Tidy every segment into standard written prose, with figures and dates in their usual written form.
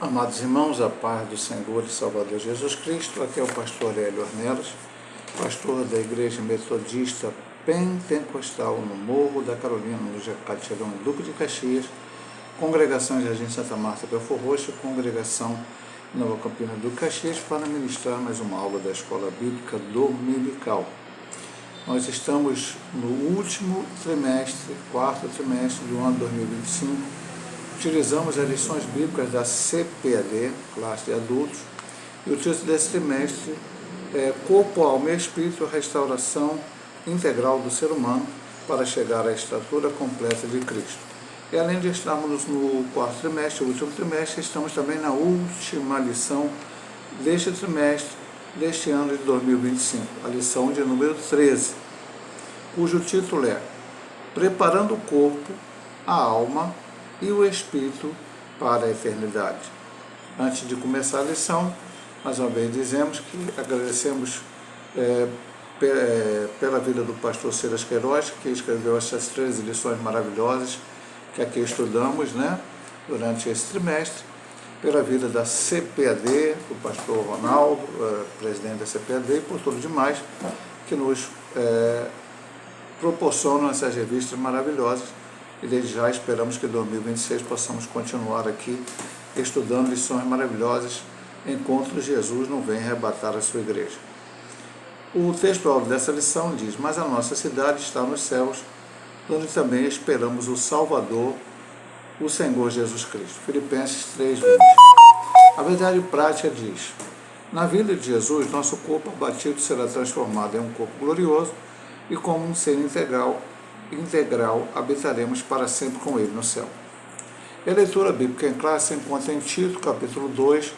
Amados irmãos, a paz do Senhor e Salvador Jesus Cristo, aqui é o pastor Hélio Ornelas, pastor da Igreja Metodista Pentecostal no Morro da Carolina, no Jacatirão, Duque de Caxias, congregação Jardim Santa Marta, Belfor Roxo, congregação Nova Campina do Caxias, para ministrar mais uma aula da Escola Bíblica Dominical. Nós estamos no último trimestre, quarto trimestre do ano 2025, utilizamos as lições bíblicas da CPAD, classe de adultos, e o título desse trimestre é Corpo, Alma e Espírito, Restauração Integral do Ser Humano para chegar à estatura completa de Cristo. E além de estarmos no quarto trimestre, o último trimestre, estamos também na última lição deste trimestre, deste ano de 2025, a lição de número 13, cujo título é Preparando o Corpo, a Alma e o Espírito para a Eternidade. Antes de começar a lição, mais uma vez dizemos que agradecemos pela vida do pastor Silas Queiroz, que escreveu essas 13 lições maravilhosas que aqui estudamos, durante esse trimestre, pela vida da CPAD, do pastor Ronaldo, presidente da CPAD, e por tudo demais que nos proporcionam essas revistas maravilhosas. E desde já esperamos que em 2026 possamos continuar aqui estudando lições maravilhosas enquanto Jesus não vem arrebatar a sua igreja. O texto dessa lição diz: mas a nossa cidade está nos céus, onde também esperamos o Salvador, o Senhor Jesus Cristo. Filipenses 3:20. A verdade prática diz: na vida de Jesus, nosso corpo abatido será transformado em um corpo glorioso e como um ser integral habitaremos para sempre com ele no céu. E a leitura bíblica em classe se encontra em Tito, capítulo 2,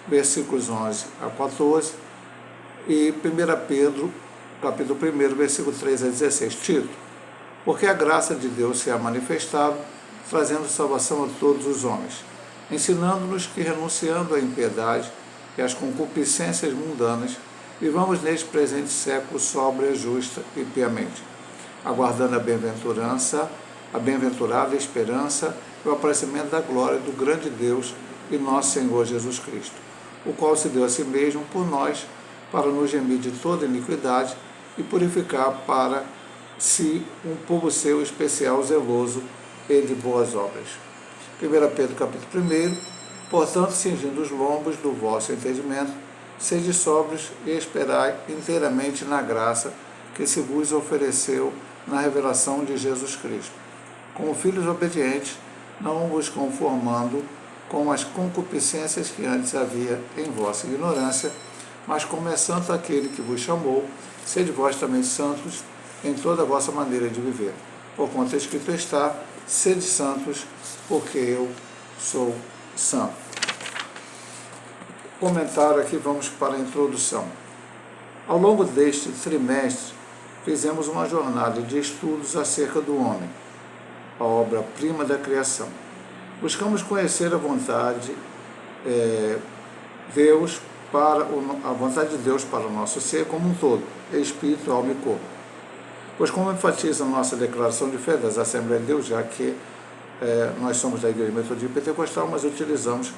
versículos 11 a 14, e 1 Pedro, capítulo 1, versículo 3 a 16. Tito: porque a graça de Deus se ha manifestado, trazendo salvação a todos os homens, ensinando-nos que, renunciando à impiedade e às concupiscências mundanas, vivamos neste presente século sóbria, justa e piamente, aguardando a bem-aventurada esperança e o aparecimento da glória do grande Deus e nosso Senhor Jesus Cristo, o qual se deu a si mesmo por nós, para nos remir de toda iniquidade e purificar para si um povo seu especial, zeloso e de boas obras. 1 Pedro capítulo 1, portanto, cingindo os lombos do vosso entendimento, sede sóbrios e esperai inteiramente na graça que se vos ofereceu na revelação de Jesus Cristo. Como filhos obedientes, não vos conformando com as concupiscências que antes havia em vossa ignorância, mas como é santo aquele que vos chamou, sede vós também santos em toda a vossa maneira de viver. Porquanto escrito está: sede santos, porque eu sou santo. Comentário aqui, vamos para a introdução. Ao longo deste trimestre, fizemos uma jornada de estudos acerca do homem, a obra-prima da criação. Buscamos conhecer a vontade de Deus para o nosso ser como um todo, espírito, alma e corpo. Pois, como enfatiza a nossa declaração de fé das Assembleias de Deus, já que nós somos da Igreja Metodista Pentecostal, mas utilizamos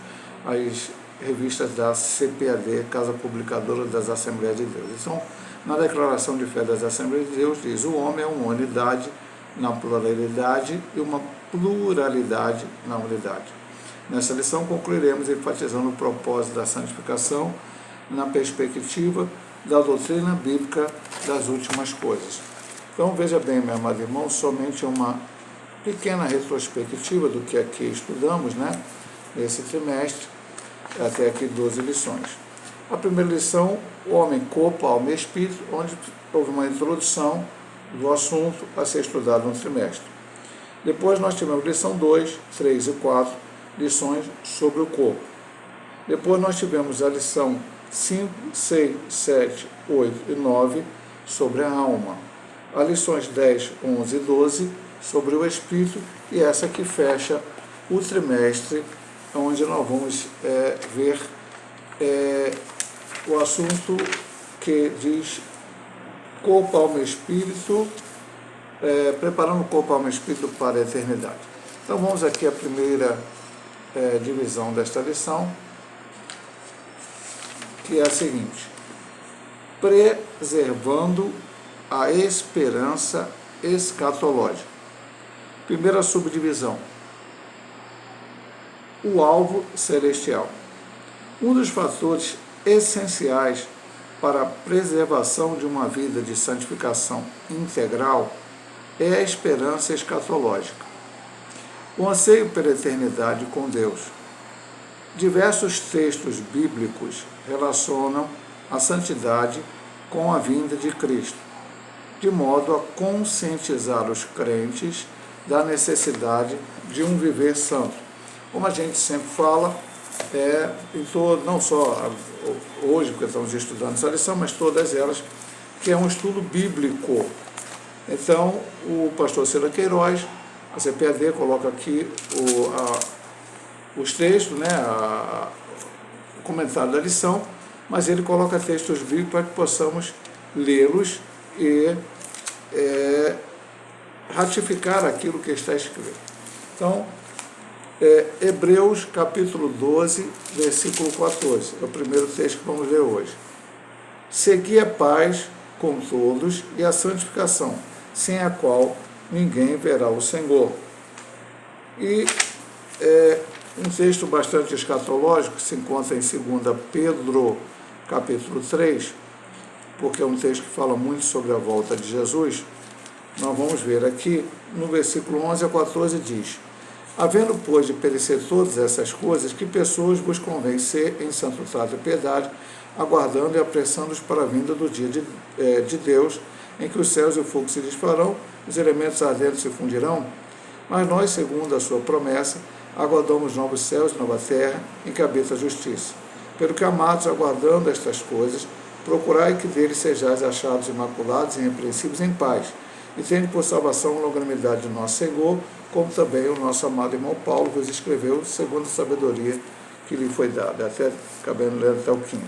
as revistas da CPAD, Casa Publicadora das Assembleias de Deus. Então, na declaração de fé das Assembleias de Deus, diz: o homem é uma unidade na pluralidade e uma pluralidade na unidade. Nessa lição concluiremos enfatizando o propósito da santificação na perspectiva da doutrina bíblica das últimas coisas. Então, veja bem, meu amado irmão, somente uma pequena retrospectiva do que aqui estudamos, nesse trimestre, até aqui 12 lições. A primeira lição, o homem, corpo, alma e espírito, onde houve uma introdução do assunto a ser estudado no trimestre. Depois nós tivemos lição 2, 3 e 4, lições sobre o corpo. Depois nós tivemos a lição 5, 6, 7, 8 e 9 sobre a alma. As lições 10, 11 e 12 sobre o espírito, e essa que fecha o trimestre, onde nós vamos ver o assunto que diz corpo, alma e espírito, preparando o corpo, alma e espírito para a eternidade. Então vamos aqui à primeira divisão desta lição, que é a seguinte: preservando a esperança escatológica. Primeira subdivisão: o alvo celestial. Um dos fatores essenciais para a preservação de uma vida de santificação integral é a esperança escatológica, o anseio pela eternidade com Deus. Diversos textos bíblicos relacionam a santidade com a vinda de Cristo, de modo a conscientizar os crentes da necessidade de um viver santo. Como a gente sempre fala, não só hoje, porque estamos estudando essa lição, mas todas elas, que é um estudo bíblico. Então, o pastor Ciro Queiroz, a CPAD, coloca aqui os textos, o comentário da lição, mas ele coloca textos bíblicos para que possamos lê-los e ratificar aquilo que está escrito. Então, Hebreus capítulo 12, versículo 14, é o primeiro texto que vamos ler hoje. Segui a paz com todos e a santificação, sem a qual ninguém verá o Senhor. E um texto bastante escatológico, que se encontra em 2 Pedro capítulo 3, porque é um texto que fala muito sobre a volta de Jesus. Nós vamos ver aqui, no versículo 11 a 14, diz: havendo, pois, de perecer todas essas coisas, que pessoas vos convém ser em santo trato e piedade, aguardando e apressando-os para a vinda do dia de Deus, em que os céus e o fogo se desfarão, os elementos ardentes se fundirão? Mas nós, segundo a sua promessa, aguardamos novos céus e nova terra, em que habita a justiça. Pelo que, amados, aguardando estas coisas, procurai que deles sejais achados imaculados e irrepreensíveis em paz, e tende por salvação a longanimidade de nosso Senhor, como também o nosso amado irmão Paulo vos escreveu, segundo a sabedoria que lhe foi dada. Acabando lendo até o 15.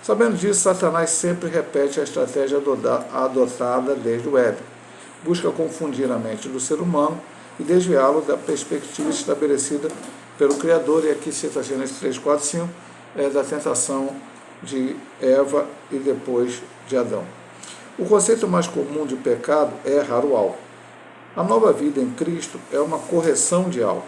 Sabendo disso, Satanás sempre repete a estratégia adotada desde o Éden. Busca confundir a mente do ser humano e desviá-lo da perspectiva estabelecida pelo Criador, e aqui cita Gênesis 3, 4, 5, da tentação de Eva e depois de Adão. O conceito mais comum de pecado é errar o alvo. A nova vida em Cristo é uma correção de alvo.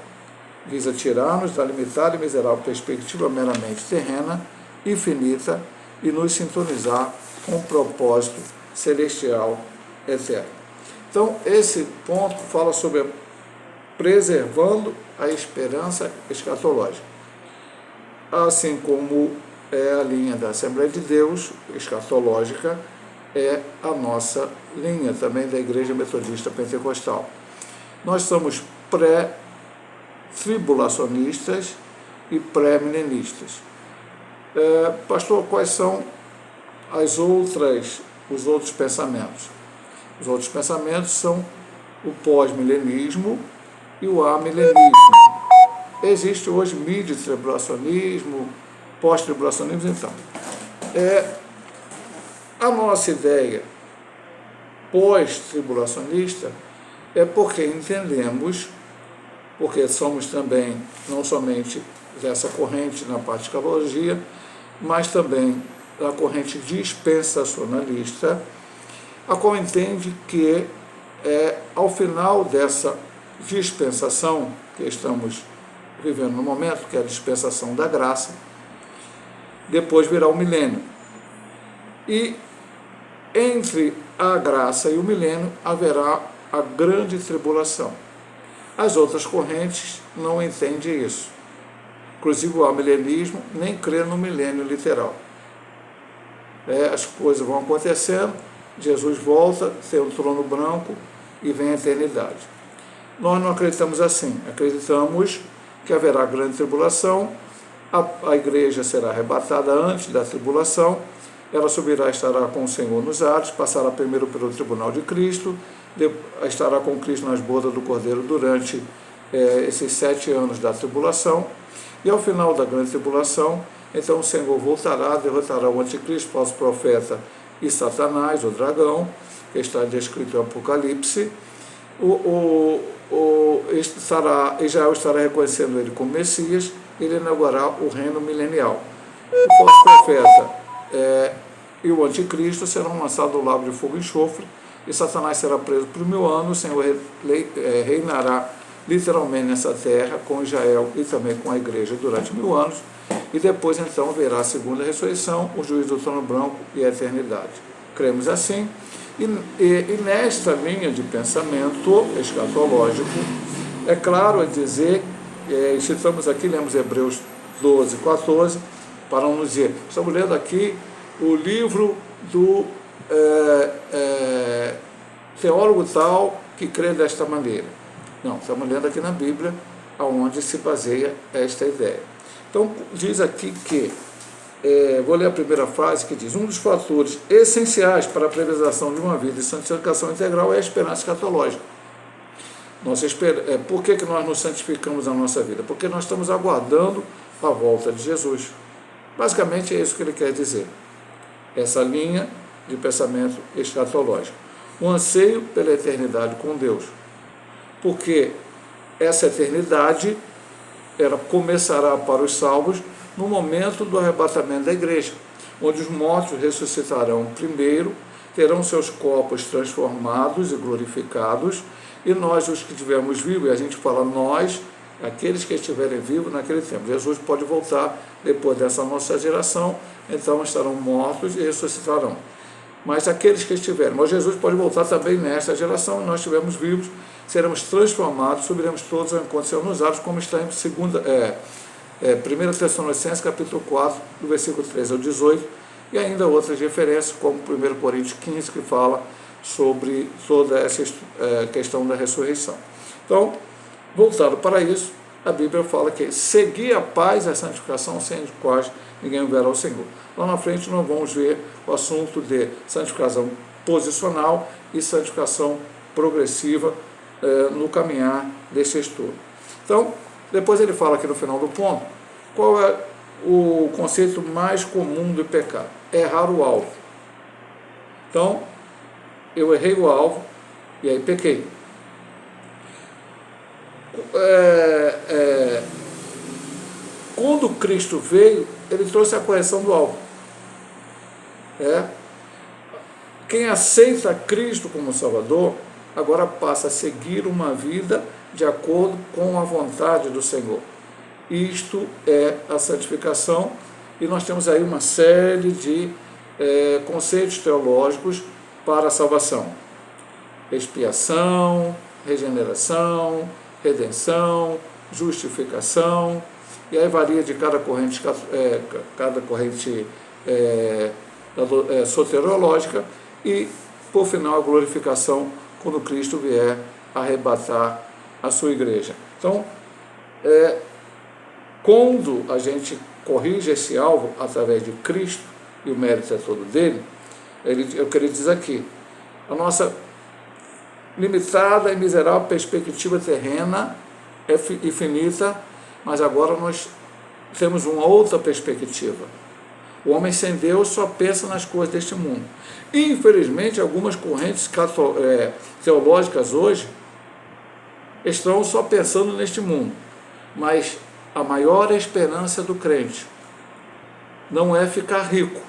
Visa tirar-nos da limitada e miserável perspectiva meramente terrena e finita e nos sintonizar com o propósito celestial eterno. Então, esse ponto fala sobre preservando a esperança escatológica. Assim como é a linha da Assembleia de Deus, escatológica, é a nossa linha também da Igreja Metodista Pentecostal. Nós somos pré-tribulacionistas e pré-milenistas. Pastor, quais são os outros pensamentos? Os outros pensamentos são o pós-milenismo e o amilenismo. Existe hoje midi-tribulacionismo, pós-tribulacionismo, então. A nossa ideia pós-tribulacionista é porque entendemos, porque somos também, não somente dessa corrente na parte de escatologia, mas também da corrente dispensacionalista, a qual entende que ao final dessa dispensação que estamos vivendo no momento, que é a dispensação da graça, depois virá o milênio. E entre a graça e o milênio haverá a grande tribulação. As outras correntes não entendem isso. Inclusive o amilenismo nem crê no milênio literal. As coisas vão acontecendo, Jesus volta, tem um trono branco e vem a eternidade. Nós não acreditamos assim. Acreditamos que haverá grande tribulação, a igreja será arrebatada antes da tribulação, ela subirá e estará com o Senhor nos ares, passará primeiro pelo tribunal de Cristo, estará com Cristo nas bodas do Cordeiro durante esses 7 anos da tribulação, e ao final da grande tribulação, então o Senhor voltará, derrotará o anticristo, o falso profeta e Satanás, o dragão, que está descrito em Apocalipse, Israel estará reconhecendo ele como Messias, ele inaugurará o reino milenial. O falso profeta e o anticristo serão lançados do lago de fogo e enxofre, e Satanás será preso por 1000 anos, o Senhor reinará literalmente nessa terra com Israel e também com a igreja durante 1000 anos, e depois então verá a segunda ressurreição, o juízo do trono branco e a eternidade. Cremos assim, e nesta linha de pensamento escatológico, é claro dizer, citamos aqui, lemos Hebreus 12, 14, para não dizer, estamos lendo aqui o livro do teólogo tal que crê desta maneira. Não, estamos lendo aqui na Bíblia, aonde se baseia esta ideia. Então, diz aqui que, vou ler a primeira frase que diz, um dos fatores essenciais para a preservação de uma vida de santificação integral é a esperança escatológica. Por que nós nos santificamos na nossa vida? Porque nós estamos aguardando a volta de Jesus. Basicamente é isso que ele quer dizer. Essa linha de pensamento escatológico. Um anseio pela eternidade com Deus. Porque essa eternidade ela começará para os salvos no momento do arrebatamento da igreja, onde os mortos ressuscitarão primeiro, terão seus corpos transformados e glorificados, e nós, os que estivermos vivos, e a gente fala nós, aqueles que estiverem vivos naquele tempo. Jesus pode voltar depois dessa nossa geração, então estarão mortos e ressuscitarão. Mas aqueles que estiverem, mas Jesus pode voltar também nesta geração, e nós estivermos vivos, seremos transformados, subiremos todos ao encontro serão nos ares, como está em 1 Tessalonicenses, capítulo 4, do versículo 13 ao 18, e ainda outras referências, como 1 Coríntios 15, que fala sobre toda essa questão da ressurreição. Então, voltado para isso, a Bíblia fala que seguir a paz e a santificação, sem os quais ninguém verá o Senhor. Lá na frente nós vamos ver o assunto de santificação posicional e santificação progressiva no caminhar desse estudo. Então, depois ele fala aqui no final do ponto, qual é o conceito mais comum do pecado? Errar o alvo. Então, eu errei o alvo e aí pequei. Quando Cristo veio, ele trouxe a correção do alvo. Quem aceita Cristo como Salvador, agora passa a seguir uma vida de acordo com a vontade do Senhor. Isto é a santificação, e nós temos aí uma série de conceitos teológicos para a salvação. Expiação, regeneração, redenção, justificação, e aí varia de cada corrente soteriológica, e, por final, a glorificação, quando Cristo vier arrebatar a sua igreja. Então, quando a gente corrige esse alvo através de Cristo, e o mérito é todo dele, eu queria dizer aqui, a nossa limitada e miserável perspectiva terrena é infinita, mas agora nós temos uma outra perspectiva. O homem sem Deus só pensa nas coisas deste mundo. Infelizmente, algumas correntes teológicas hoje estão só pensando neste mundo, mas a maior esperança do crente não é ficar rico,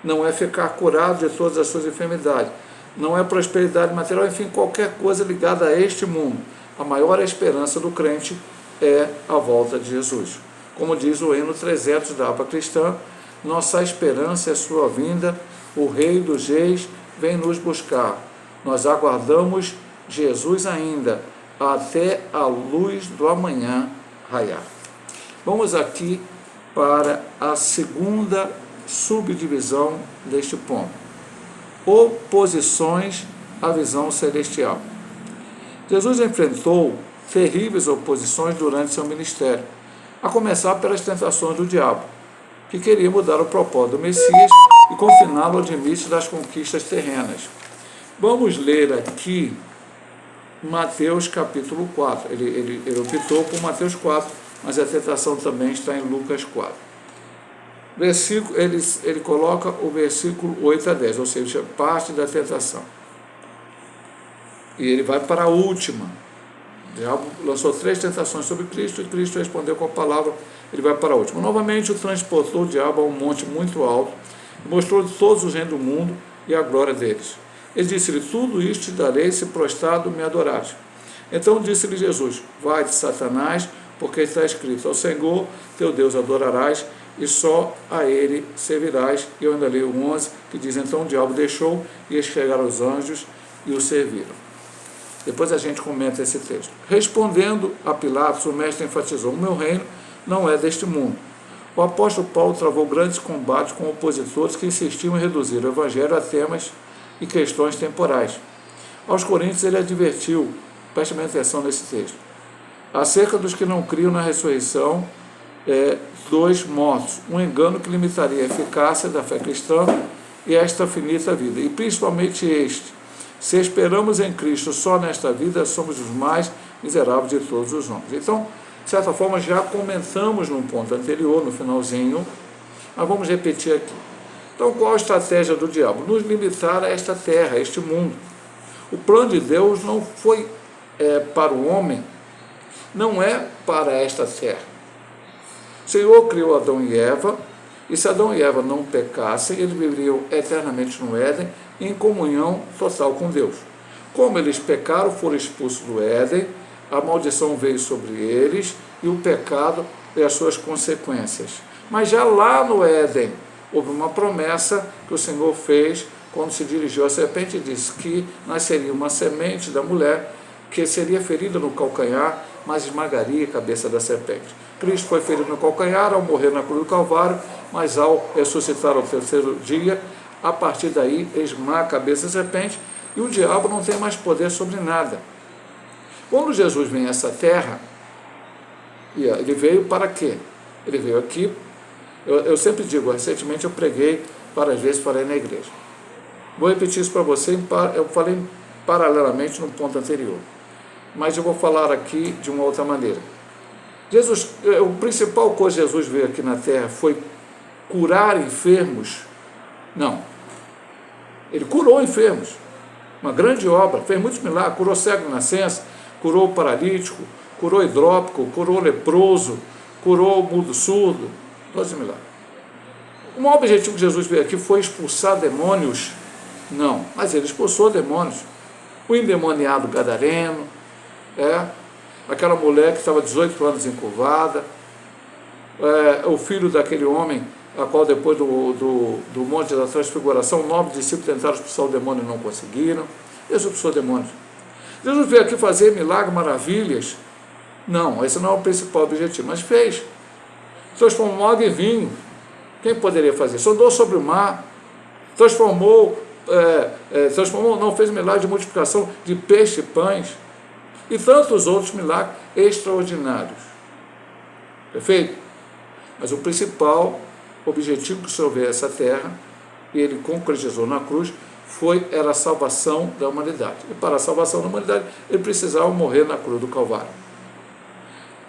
não é ficar curado de todas as suas enfermidades, não é prosperidade material, enfim, qualquer coisa ligada a este mundo. A maior esperança do crente é a volta de Jesus. Como diz o hino 300 da harpa cristã, nossa esperança é sua vinda, o Rei dos Reis vem nos buscar. Nós aguardamos Jesus ainda, até a luz do amanhã raiar. Vamos aqui para a segunda subdivisão deste ponto. Oposições à visão celestial. Jesus enfrentou terríveis oposições durante seu ministério, a começar pelas tentações do diabo, que queria mudar o propósito do Messias e confiná-lo ao limite das conquistas terrenas. Vamos ler aqui Mateus capítulo 4. Ele optou por Mateus 4, mas a tentação também está em Lucas 4. Ele coloca o versículo 8 a 10, ou seja, parte da tentação. e ele vai para a última. O diabo lançou 3 tentações sobre Cristo, e Cristo respondeu com a palavra, ele vai para a última. Novamente o transportou o diabo a um monte muito alto, e mostrou todos os reinos do mundo e a glória deles. Ele disse-lhe, tudo isto te darei se prostrado me adorares. Então disse-lhe Jesus, vai de Satanás, porque está escrito, ao Senhor teu Deus adorarás, e só a ele servirás. E eu ainda leio o 11, que diz, então o diabo deixou, e chegaram os anjos e o serviram. Depois a gente comenta esse texto. Respondendo a Pilatos, o mestre enfatizou, o meu reino não é deste mundo. O apóstolo Paulo travou grandes combates com opositores que insistiam em reduzir o evangelho a temas e questões temporais. Aos Coríntios ele advertiu, preste bem atenção nesse texto, acerca dos que não criam na ressurreição dos mortos, um engano que limitaria a eficácia da fé cristã e esta finita vida, e principalmente este, se esperamos em Cristo só nesta vida, somos os mais miseráveis de todos os homens. Então, de certa forma, já comentamos num ponto anterior, no finalzinho, mas vamos repetir aqui. Então, qual a estratégia do diabo? Nos limitar a esta terra, a este mundo. O plano de Deus não foi para o homem, não é para esta terra. O Senhor criou Adão e Eva, e se Adão e Eva não pecassem, eles viveriam eternamente no Éden, em comunhão total com Deus. Como eles pecaram, foram expulsos do Éden, a maldição veio sobre eles, e o pecado e as suas consequências. Mas já lá no Éden, houve uma promessa que o Senhor fez, quando se dirigiu à serpente, e disse que nasceria uma semente da mulher, que seria ferida no calcanhar, mas esmagaria a cabeça da serpente. Cristo foi ferido no calcanhar ao morrer na cruz do Calvário, mas ao ressuscitar ao 3º dia, a partir daí esmaga a cabeça da serpente, e o diabo não tem mais poder sobre nada. Quando Jesus vem a essa terra, ele veio para quê? Ele veio aqui, eu sempre digo, recentemente eu preguei várias vezes, falei na igreja. Vou repetir isso para você, eu falei paralelamente no ponto anterior, mas eu vou falar aqui de uma outra maneira. Jesus, o principal coisa que Jesus veio aqui na terra foi curar enfermos? Não. Ele curou enfermos, uma grande obra, fez muitos milagres, curou cego de nascença, curou o paralítico, curou hidrópico, curou leproso, curou o mudo surdo, todos os milagres. O maior objetivo que Jesus veio aqui foi expulsar demônios? Não, mas ele expulsou demônios. O endemoniado gadareno, aquela mulher que estava 18 anos encurvada, o filho daquele homem, a qual depois do monte da transfiguração, 9 discípulos tentaram expulsar o demônio e não conseguiram. Jesus expulsou demônios. Jesus veio aqui fazer milagres, maravilhas? Não, esse não é o principal objetivo, mas fez. Transformou água em vinho. Quem poderia fazer? Sondou sobre o mar, fez milagre de multiplicação de peixe e pães, e tantos outros milagres extraordinários. Perfeito? Mas o principal objetivo que o Senhor veio a essa terra, e ele concretizou na cruz, era a salvação da humanidade. E para a salvação da humanidade, ele precisava morrer na cruz do Calvário.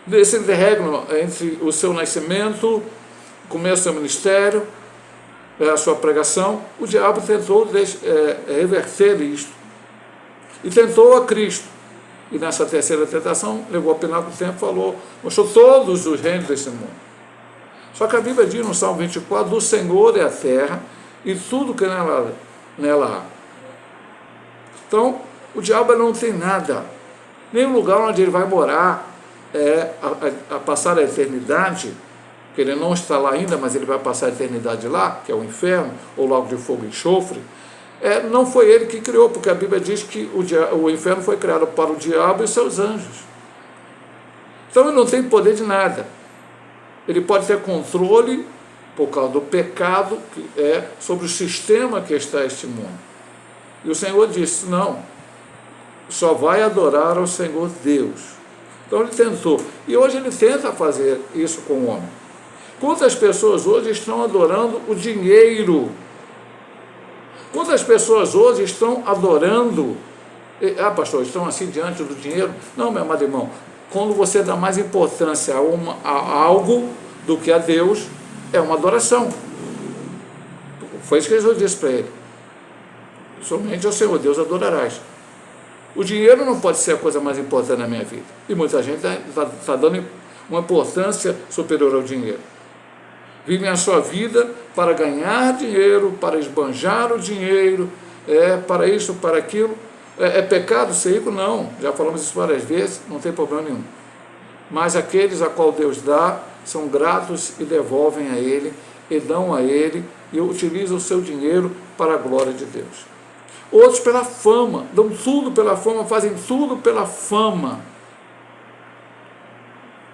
Nesse interregno entre o seu nascimento, o começo do seu ministério, a sua pregação, o diabo tentou reverter isto. E tentou a Cristo. E nessa terceira tentação, levou ao pináculo do tempo, mostrou todos os reinos desse mundo. Só que a Bíblia diz no Salmo 24, do Senhor é a terra e tudo que nela há. Então, o diabo não tem nada, nem o lugar onde ele vai morar, a passar a eternidade, que ele não está lá ainda, mas ele vai passar a eternidade lá, que é o inferno, ou lago de fogo e enxofre, não foi ele que criou, porque a Bíblia diz que o inferno foi criado para o diabo e seus anjos. Então ele não tem poder de nada. Ele pode ter controle, por causa do pecado, que sobre o sistema que está este mundo. E o Senhor disse, não, só vai adorar ao Senhor Deus. Então ele tentou. E hoje ele tenta fazer isso com o homem. Quantas pessoas hoje estão adorando o dinheiro? Quantas pessoas hoje estão adorando? Pastor, estão assim diante do dinheiro? Não, meu amado irmão. Quando você dá mais importância a algo do que a Deus, é uma adoração. Foi isso que Jesus disse para ele. Somente ao Senhor Deus adorarás. O dinheiro não pode ser a coisa mais importante na minha vida. E muita gente está dando uma importância superior ao dinheiro. Vivem a sua vida para ganhar dinheiro, para esbanjar o dinheiro, para isso, para aquilo. É pecado ser rico? Não. Já falamos isso várias vezes, não tem problema nenhum. Mas aqueles a qual Deus dá são gratos e devolvem a Ele, e dão a Ele, e utilizam o seu dinheiro para a glória de Deus. Outros pela fama, dão tudo pela fama, fazem tudo pela fama.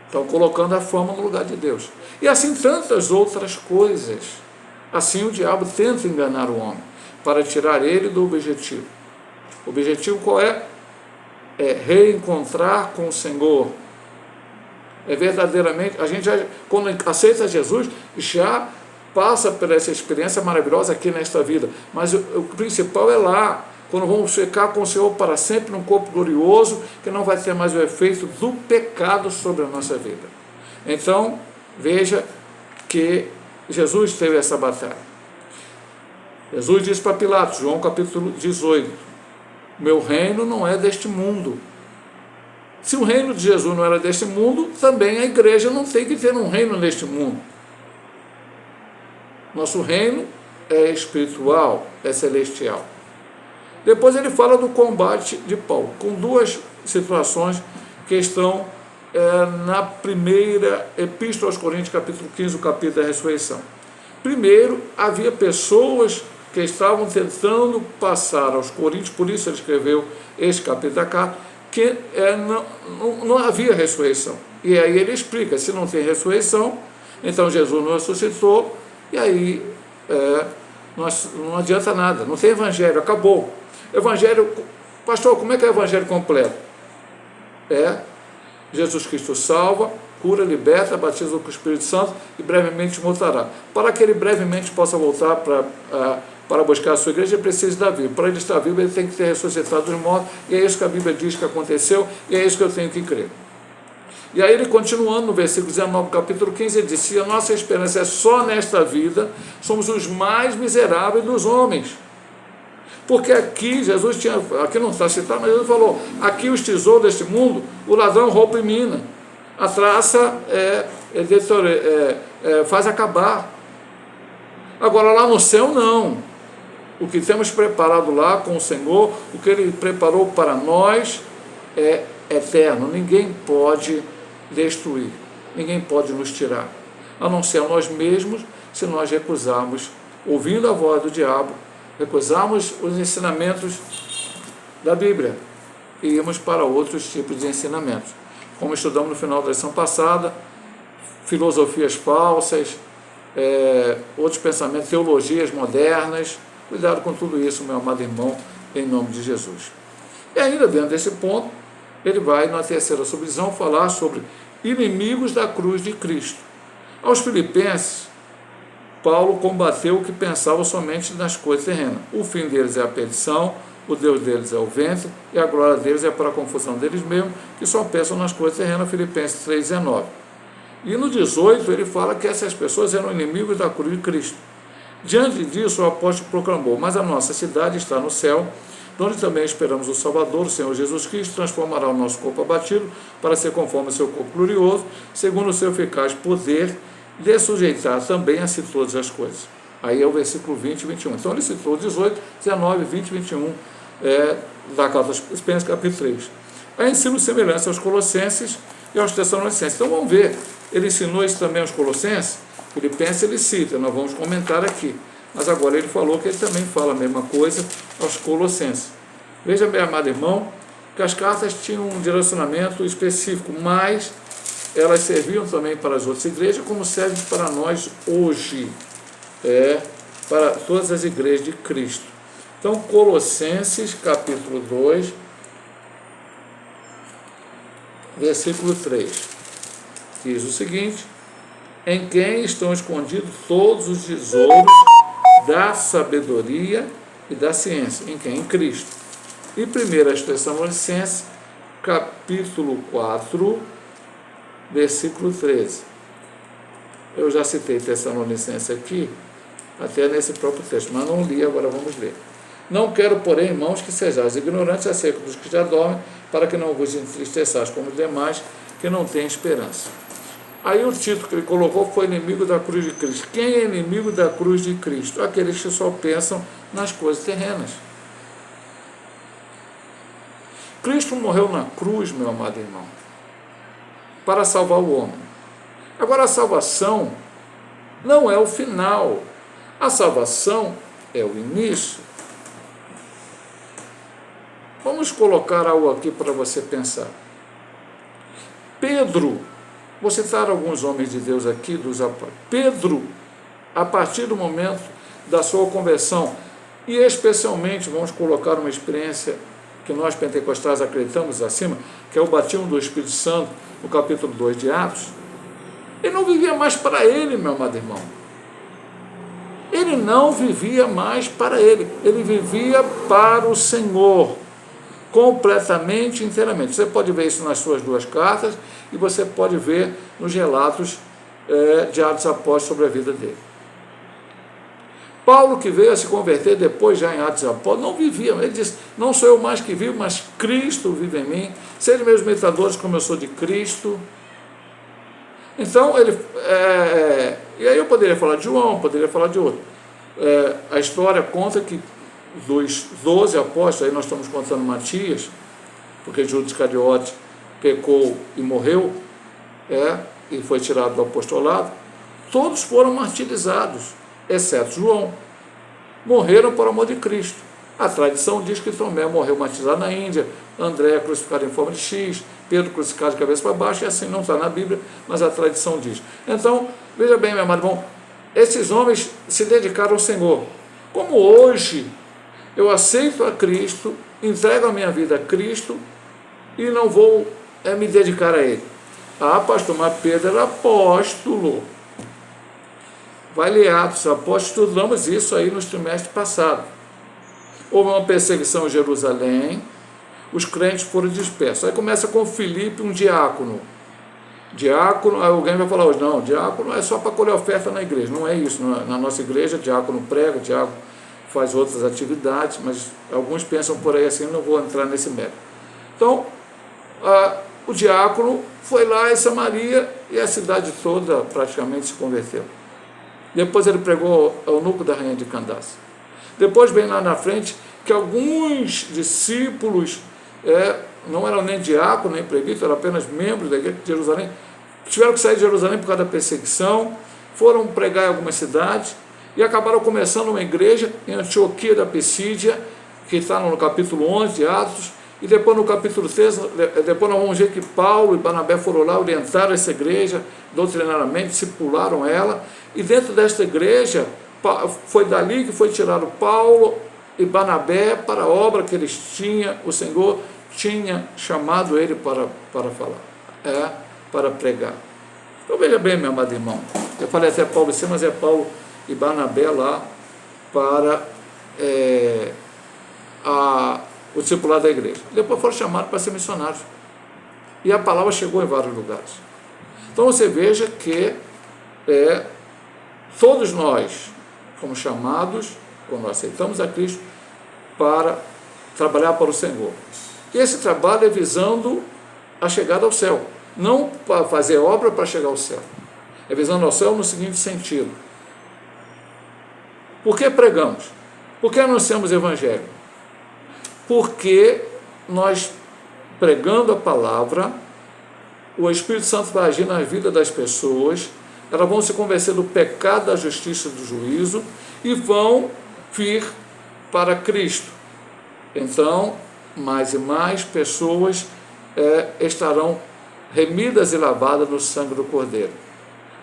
Estão colocando a fama no lugar de Deus. E assim tantas outras coisas. Assim o diabo tenta enganar o homem, para tirar ele do objetivo. O objetivo qual é? É reencontrar com o Senhor. É verdadeiramente, a gente já, quando aceita Jesus, já passa por essa experiência maravilhosa aqui nesta vida. Mas o principal é lá, quando vamos ficar com o Senhor para sempre num corpo glorioso, que não vai ter mais o efeito do pecado sobre a nossa vida. Então, veja que Jesus teve essa batalha. Jesus disse para Pilatos, João capítulo 18, meu reino não é deste mundo. Se o reino de Jesus não era deste mundo, também a igreja não tem que ter um reino neste mundo. Nosso reino é espiritual, é celestial. Depois ele fala do combate de Paulo, com duas situações que estão na primeira epístola aos Coríntios, capítulo 15, o capítulo da ressurreição. Primeiro, havia pessoas que estavam tentando passar aos Coríntios, por isso ele escreveu este capítulo da carta, que não havia ressurreição. E aí ele explica, se não tem ressurreição, então Jesus não ressuscitou, e aí não adianta nada, não tem evangelho, acabou. Evangelho, pastor, como é que é o evangelho completo? Jesus Cristo salva, cura, liberta, batiza com o Espírito Santo e brevemente voltará. Para que ele brevemente possa voltar para buscar a sua igreja, ele precisa estar vivo. Para ele estar vivo, ele tem que ter ressuscitado dos mortos, e é isso que a Bíblia diz que aconteceu, e é isso que eu tenho que crer. E aí ele continuando no versículo 19, capítulo 15, ele diz, se a nossa esperança é só nesta vida, somos os mais miseráveis dos homens. Porque aqui, Jesus tinha, aqui não está citado, mas Jesus falou, aqui os tesouros deste mundo, o ladrão rouba e mina, a traça faz acabar. Agora lá no céu não. O que temos preparado lá com o Senhor, o que Ele preparou para nós é eterno. Ninguém pode destruir, ninguém pode nos tirar, a não ser nós mesmos, se nós recusarmos, ouvindo a voz do diabo, recusarmos os ensinamentos da Bíblia e irmos para outros tipos de ensinamentos. Como estudamos no final da lição passada, filosofias falsas, outros pensamentos, teologias modernas. Cuidado com tudo isso, meu amado irmão, em nome de Jesus. E ainda dentro desse ponto, ele vai, na terceira subdivisão, falar sobre inimigos da cruz de Cristo. Aos Filipenses, Paulo combateu o que pensava somente nas coisas terrenas. O fim deles é a perdição, o Deus deles é o ventre, e a glória deles é para a confusão deles mesmos, que só pensam nas coisas terrenas, Filipenses 3,19. E no 18 ele fala que essas pessoas eram inimigos da cruz de Cristo. Diante disso o apóstolo proclamou, mas a nossa cidade está no céu, onde também esperamos o Salvador, o Senhor Jesus Cristo, transformará o nosso corpo abatido para ser conforme o seu corpo glorioso, segundo o seu eficaz poder, de sujeitar também a si todas as coisas. Aí é o versículo 20 e 21. Então ele citou 18, 19, 20 e 21 da carta aos Filipenses, capítulo 3. Aí ensino semelhança aos Colossenses e aos Tessalonicenses. Então vamos ver, ele ensinou isso também aos Colossenses, Filipenses ele cita, nós vamos comentar aqui. Mas agora ele falou que ele também fala a mesma coisa aos Colossenses. Veja, meu amado irmão, que as cartas tinham um direcionamento específico, mas elas serviam também para as outras igrejas, como servem para nós hoje, para todas as igrejas de Cristo. Então, Colossenses, capítulo 2, versículo 3, diz o seguinte, em quem estão escondidos todos os tesouros da sabedoria e da ciência, em quem? Em Cristo. E 1 Tessalonicenses, capítulo 4, versículo 13. Eu já citei Tessalonicenses aqui, até nesse próprio texto, mas não li, agora vamos ler. Não quero, porém, irmãos, que sejais ignorantes acerca dos que já dormem, para que não vos entristeçais como os demais, que não têm esperança. Aí o título que ele colocou foi inimigo da cruz de Cristo. Quem é inimigo da cruz de Cristo? Aqueles que só pensam nas coisas terrenas. Cristo morreu na cruz, meu amado irmão, para salvar o homem. Agora, a salvação não é o final. A salvação é o início. Vamos colocar algo aqui para você pensar. Pedro, vou citar alguns homens de Deus aqui, dos apóstolos. Pedro, a partir do momento da sua conversão, e especialmente vamos colocar uma experiência que nós pentecostais acreditamos acima, que é o batismo do Espírito Santo, no capítulo 2 de Atos, ele não vivia mais para ele, meu amado irmão. Ele não vivia mais para ele vivia para o Senhor, completamente, inteiramente. Você pode ver isso nas suas duas cartas e você pode ver nos relatos de Atos Apóstolos sobre a vida dele. Paulo, que veio a se converter depois já em Atos Apóstolos, não vivia, ele disse, não sou eu mais que vivo, mas Cristo vive em mim, sejam meus imitadores como eu sou de Cristo. Então, e aí eu poderia falar de João, poderia falar de outro. A história conta que dos 12 apóstolos, aí nós estamos contando Matias, porque Judas Iscariote pecou e morreu, e foi tirado do apostolado, todos foram martirizados, exceto João. Morreram por amor de Cristo. A tradição diz que Tomé morreu martirizado na Índia, André crucificado em forma de X, Pedro crucificado de cabeça para baixo, e assim não está na Bíblia, mas a tradição diz. Então, veja bem, meu amado irmão, esses homens se dedicaram ao Senhor. Como hoje eu aceito a Cristo, entrego a minha vida a Cristo e não vou me dedicar a Ele. Ah, pastor, mas Pedro era apóstolo. Vai ler Atos Apóstolos, estudamos isso aí nos trimestres passados. Houve uma perseguição em Jerusalém, os crentes foram dispersos. Aí começa com Filipe, um diácono. Diácono, aí alguém vai falar hoje, não, diácono é só para colher oferta na igreja. Não é isso, na nossa igreja, diácono prega, diácono faz outras atividades, mas alguns pensam por aí assim, não vou entrar nesse mérito. Então, o diácono foi lá em Samaria e a cidade toda praticamente se converteu. Depois ele pregou ao eunuco da rainha de Candace. Depois vem lá na frente que alguns discípulos, não eram nem diácono, nem presbítero, eram apenas membros da igreja de Jerusalém, tiveram que sair de Jerusalém por causa da perseguição, foram pregar em algumas cidades e acabaram começando uma igreja em Antioquia da Pisídia, que está no capítulo 11 de Atos, e depois no capítulo 3, depois nós vamos ver que Paulo e Barnabé foram lá, orientaram essa igreja doutrinariamente, discipularam ela, e dentro desta igreja, foi dali que foi tirado Paulo e Barnabé para a obra que eles tinham, o Senhor tinha chamado ele para falar, para pregar. Então veja bem, meu amado irmão, eu falei até Paulo sim, mas é Paulo e Barnabé lá para o discipulado da igreja. Depois foram chamados para ser missionários. E a palavra chegou em vários lugares. Então você veja que todos nós fomos chamados, quando nós aceitamos a Cristo, para trabalhar para o Senhor. E esse trabalho é visando a chegada ao céu. Não para fazer obra para chegar ao céu. É visando ao céu no seguinte sentido. Por que pregamos? Por que anunciamos o Evangelho? Porque nós, pregando a palavra, o Espírito Santo vai agir na vida das pessoas, elas vão se convencer do pecado, da justiça e do juízo e vão vir para Cristo. Então, mais e mais pessoas estarão remidas e lavadas no sangue do Cordeiro.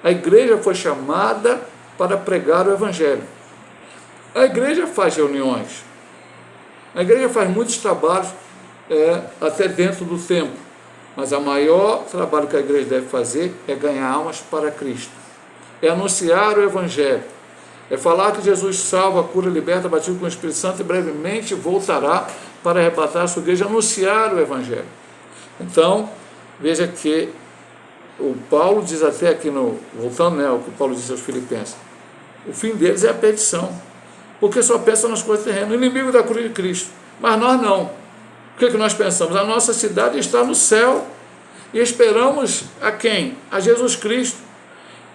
A igreja foi chamada para pregar o Evangelho. A igreja faz reuniões, a igreja faz muitos trabalhos até dentro do templo, mas o maior trabalho que a igreja deve fazer é ganhar almas para Cristo, é anunciar o Evangelho, é falar que Jesus salva, cura, liberta, batiza com o Espírito Santo e brevemente voltará para arrebatar a sua igreja, anunciar o Evangelho. Então, veja que o Paulo diz até aqui, voltando ao que Paulo diz aos Filipenses, o fim deles é a perdição. porque só pensa nas coisas terrenas, inimigo da cruz de Cristo. Mas nós não. O que nós pensamos? A nossa cidade está no céu e esperamos a quem? A Jesus Cristo,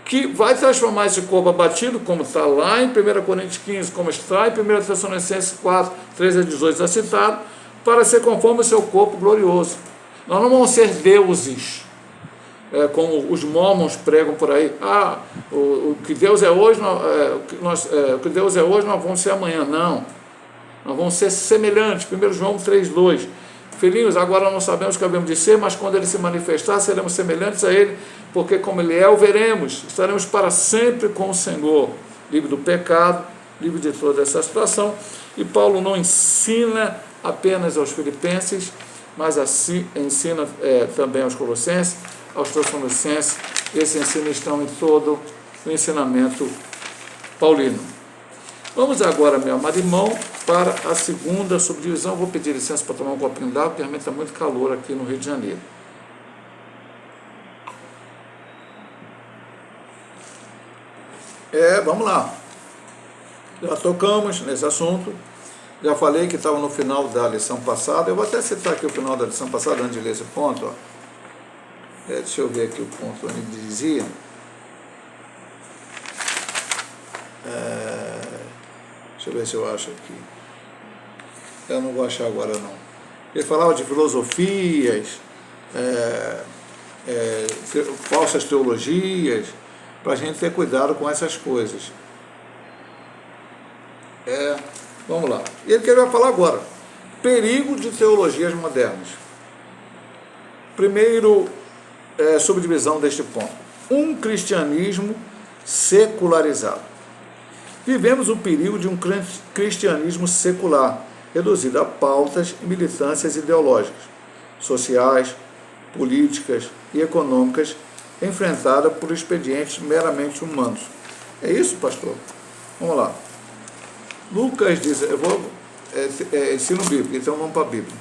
que vai transformar esse corpo abatido, como está lá em 1 Coríntios 15, como está em 1 Tessalonicenses 4, 13 a 18, está citado, para ser conforme o seu corpo glorioso. Nós não vamos ser deuses, como os mormons pregam por aí. O que Deus é hoje, o que Deus é hoje, nós vamos ser amanhã. Não. Nós vamos ser semelhantes. 1 João 3,2. Filhinhos, agora não sabemos o que havemos de ser, mas quando ele se manifestar, seremos semelhantes a ele, porque como ele é, o veremos. Estaremos para sempre com o Senhor. Livre do pecado, livre de toda essa situação. E Paulo não ensina apenas aos filipenses, mas assim ensina também aos colossenses, aos tessalonicenses. Esse ensino está em todo o ensinamento paulino. Vamos agora, meu amado irmão, para a segunda subdivisão. Vou pedir licença para tomar um copinho d'água, porque realmente está muito calor aqui no Rio de Janeiro. Vamos lá. Já tocamos nesse assunto. Já falei que estava no final da lição passada. Eu vou até citar aqui o final da lição passada, antes de ler esse ponto. Ó. Deixa eu ver aqui o ponto onde ele dizia. Deixa eu ver se eu acho aqui. Eu não vou achar agora, não. Ele falava de filosofias, falsas teologias, para a gente ter cuidado com essas coisas. Vamos lá. E ele vai falar agora. Perigo de teologias modernas. Primeiro, subdivisão deste ponto. Um cristianismo secularizado. Vivemos o perigo de um cristianismo secular, reduzido a pautas e militâncias ideológicas, sociais, políticas e econômicas, enfrentada por expedientes meramente humanos. É isso, pastor? Vamos lá. Lucas diz, eu vou ensino bíblico, então vamos para a Bíblia.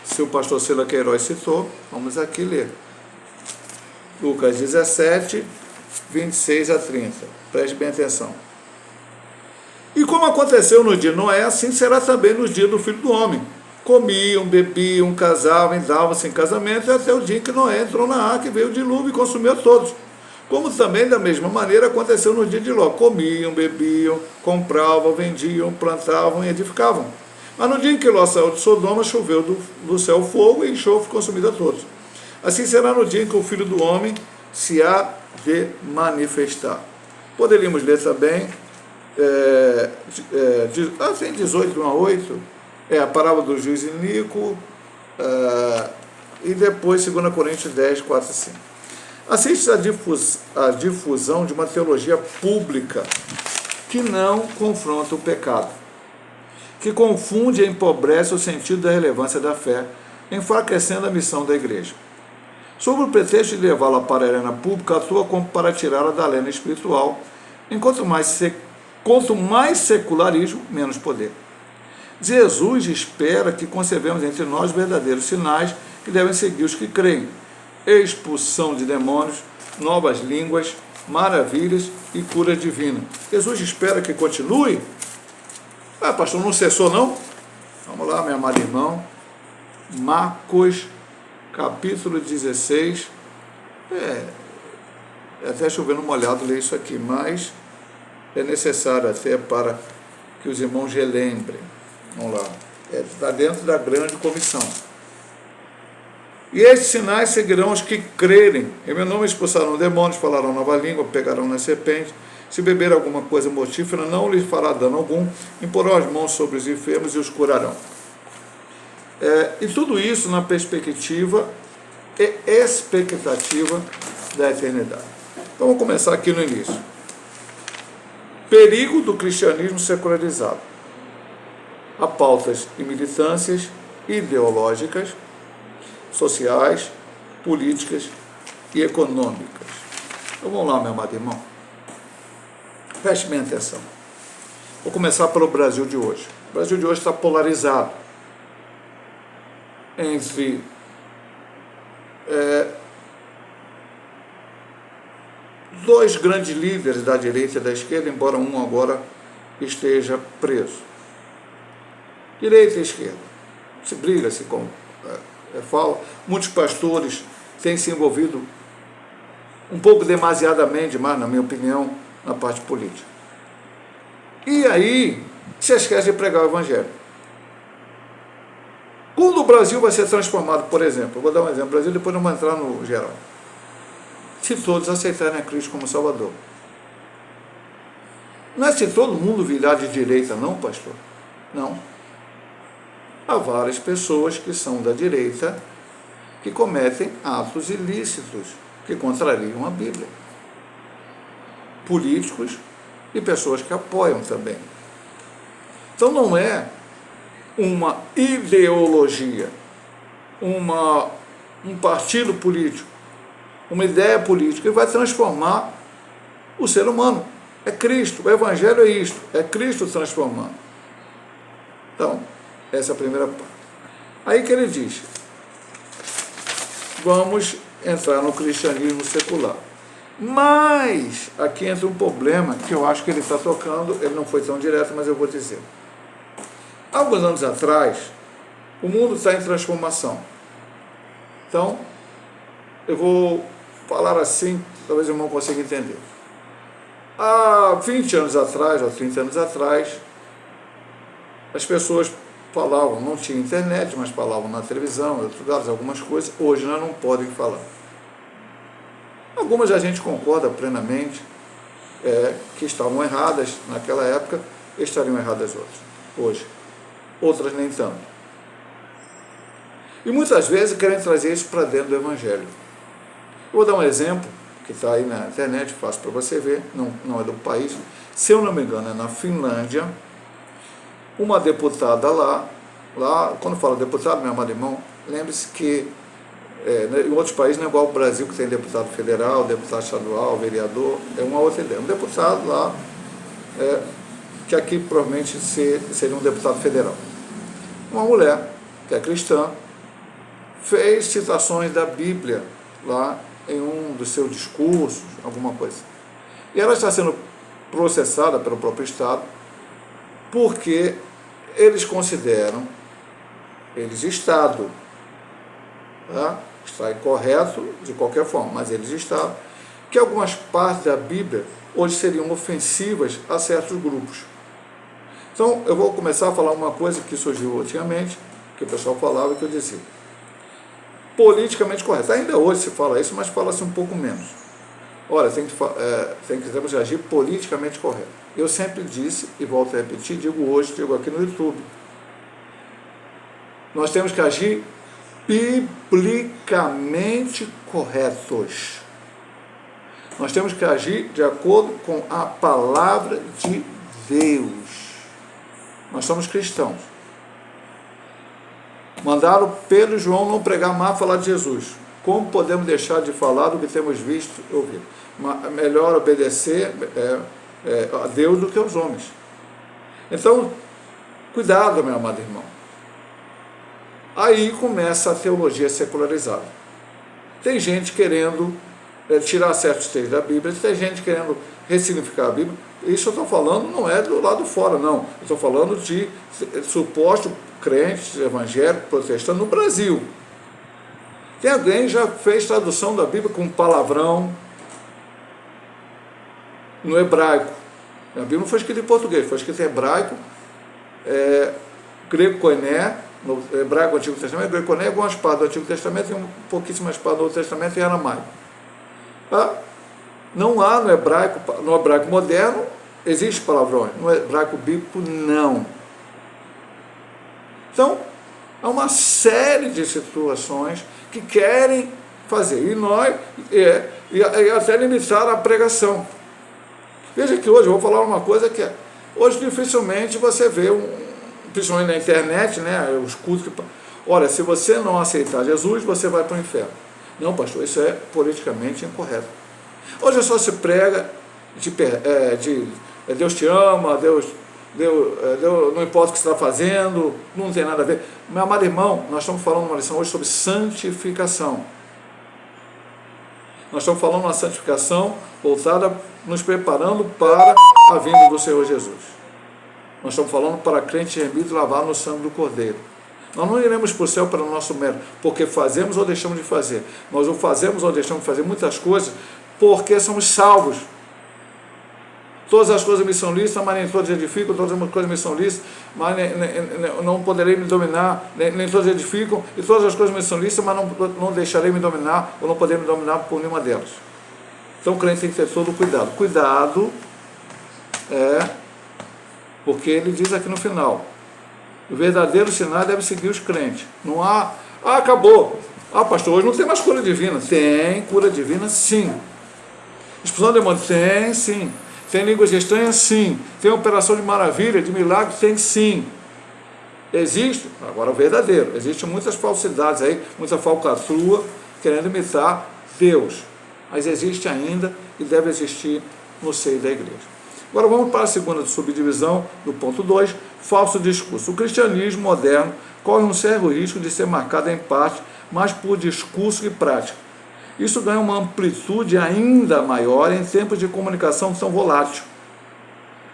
Se o pastor Sila Queiroz citou, vamos aqui ler. Lucas 17, 26 a 30. Preste bem atenção. E como aconteceu no dia de Noé, assim será também no dia do Filho do Homem. Comiam, bebiam, casavam, davam-se em casamento, até o dia em que Noé entrou na arca e veio o dilúvio e consumiu a todos. Como também, da mesma maneira, aconteceu no dia de Ló. Comiam, bebiam, compravam, vendiam, plantavam e edificavam. Mas no dia em que Ló saiu de Sodoma, choveu do céu fogo e enxofre consumido a todos. Assim será no dia em que o Filho do Homem se há de manifestar. Poderíamos ler também 18, 1 a 8, a parábola do juiz iníquo, e depois 2 Coríntios 10, 4 e 5. Assiste a difusão de uma teologia pública que não confronta o pecado, que confunde e empobrece o sentido da relevância da fé, enfraquecendo a missão da igreja. Sob o pretexto de levá-la para a arena pública, atua como para tirá-la da arena espiritual, enquanto quanto mais secularismo, menos poder. Jesus espera que conservemos entre nós verdadeiros sinais que devem seguir os que creem: expulsão de demônios, novas línguas, maravilhas e cura divina. Jesus espera que continue? Pastor, não cessou não? Vamos lá, meu amado irmão. Marcos, capítulo 16. Até chovendo molhado ler isso aqui, mas é necessário até para que os irmãos relembrem. Vamos lá. Está dentro da grande comissão. E estes sinais seguirão os que crerem. Em meu nome expulsarão demônios, falarão nova língua, pegarão na serpente. Se beber alguma coisa mortífera, não lhes fará dano algum. Imporão as mãos sobre os enfermos e os curarão. E tudo isso na perspectiva e expectativa da eternidade. Então vamos começar aqui no início. Perigo do cristianismo secularizado. Há pautas e militâncias ideológicas, sociais, políticas e econômicas. Então vamos lá, meu amado irmão. Preste bem atenção. Vou começar pelo Brasil de hoje. O Brasil de hoje está polarizado entre dois grandes líderes da direita e da esquerda, embora um agora esteja preso. Direita e esquerda. Se briga, se fala. Muitos pastores têm se envolvido um pouco demasiadamente demais, na minha opinião, na parte política. E aí, se esquece de pregar o Evangelho. Quando o Brasil vai ser transformado, por exemplo, eu vou dar um exemplo, o Brasil, depois não vai entrar no geral. Se todos aceitarem a Cristo como Salvador. Não é se todo mundo virar de direita, não, pastor? Não. Há várias pessoas que são da direita que cometem atos ilícitos, que contrariam a Bíblia. Políticos e pessoas que apoiam também. Então não é uma ideologia, um partido político, uma ideia política que vai transformar o ser humano. É Cristo, o Evangelho é isto, é Cristo transformando. Então, essa é a primeira parte. Aí que ele diz, vamos entrar no cristianismo secular. Mas, aqui entra um problema que eu acho que ele está tocando, ele não foi tão direto, mas eu vou dizer. Há alguns anos atrás, o mundo está em transformação. Então, eu vou falar assim, talvez o irmão consiga entender. Há 20 anos atrás, ou 30 anos atrás, as pessoas falavam, não tinha internet, mas falavam na televisão, em outros lugares, algumas coisas, hoje nós não podem falar. Algumas a gente concorda plenamente que estavam erradas naquela época, estariam erradas hoje. Outras nem tanto. E muitas vezes querem trazer isso para dentro do Evangelho. Eu vou dar um exemplo, que está aí na internet, fácil para você ver, não é do país, se eu não me engano é na Finlândia, uma deputada lá, quando fala deputado, meu amado irmão, lembre-se que em outros países não é igual ao Brasil, que tem deputado federal, deputado estadual, vereador, é uma outra ideia. Um deputado lá, que aqui provavelmente seria um deputado federal. Uma mulher, que é cristã, fez citações da Bíblia lá em um dos seus discursos, alguma coisa. E ela está sendo processada pelo próprio Estado, porque eles consideram, Estado, tá? Está incorreto de qualquer forma, mas eles Estado, que algumas partes da Bíblia hoje seriam ofensivas a certos grupos. Então, eu vou começar a falar uma coisa que surgiu ultimamente, que o pessoal falava e que eu dizia. Politicamente correto. Ainda hoje se fala isso, mas fala-se um pouco menos. Olha, temos que agir politicamente correto. Eu sempre disse, e volto a repetir, digo hoje, digo aqui no YouTube, nós temos que agir biblicamente corretos. Nós temos que agir de acordo com a palavra de Deus. Nós somos cristãos. Mandaram Pedro e João não pregar mais, falar de Jesus. Como podemos deixar de falar do que temos visto e ouvido? Melhor obedecer a Deus do que aos homens. Então, cuidado, meu amado irmão. Aí começa a teologia secularizada. Tem gente querendo tirar certos textos da Bíblia, tem gente querendo ressignificar a Bíblia. Isso eu estou falando não é do lado de fora, não. Eu estou falando de suposto crentes evangélicos protestantes no Brasil. Tem alguém que já fez tradução da Bíblia com palavrão no hebraico. A Bíblia não foi escrita em português, foi escrita em hebraico, grego koiné, no hebraico do Antigo Testamento, grego koiné, algumas partes do Antigo Testamento e pouquíssimas partes do Novo Testamento em aramaico. Não há no hebraico moderno, existe palavrões, no hebraico bíblico não. Então, há uma série de situações que querem fazer, e até limitar a pregação. Veja que hoje, eu vou falar uma coisa que hoje dificilmente você vê, principalmente na internet, né, os cultos que... Olha, se você não aceitar Jesus, você vai para o inferno. Não, pastor, isso é politicamente incorreto. Hoje só se prega Deus te ama, Deus não importa o que você está fazendo, não tem nada a ver. Meu amado irmão, nós estamos falando uma lição hoje sobre santificação. Nós estamos falando uma santificação voltada, nos preparando para a vinda do Senhor Jesus. Nós estamos falando para crentes remidos e lavados no sangue do Cordeiro. Nós não iremos para o céu pelo nosso mérito, porque fazemos ou deixamos de fazer. Nós o fazemos ou deixamos de fazer muitas coisas porque somos salvos. Todas as coisas me são lícitas, mas nem todas edificam, todas as coisas me são lícitas, mas não poderei me dominar, nem todas edificam, e todas as coisas me são lícitas, mas não deixarei me dominar, ou não poderei me dominar por nenhuma delas. Então o crente tem que ter todo o cuidado. Cuidado porque ele diz aqui no final, o verdadeiro sinal deve seguir os crentes. Não há, acabou. Pastor, hoje não tem mais cura divina. Tem cura divina, sim. Expulsão de demônio, tem, sim. Tem línguas estranhas, sim. Tem operação de maravilha, de milagre, tem, sim. Existe, agora o verdadeiro, existem muitas falsidades aí, muita falcatrua, querendo imitar Deus. Mas existe ainda e deve existir no seio da igreja. Agora vamos para a segunda subdivisão do ponto 2, falso discurso. O cristianismo moderno corre um sério risco de ser marcado em parte mais por discurso e prática. Isso ganha uma amplitude ainda maior em tempos de comunicação tão volátil.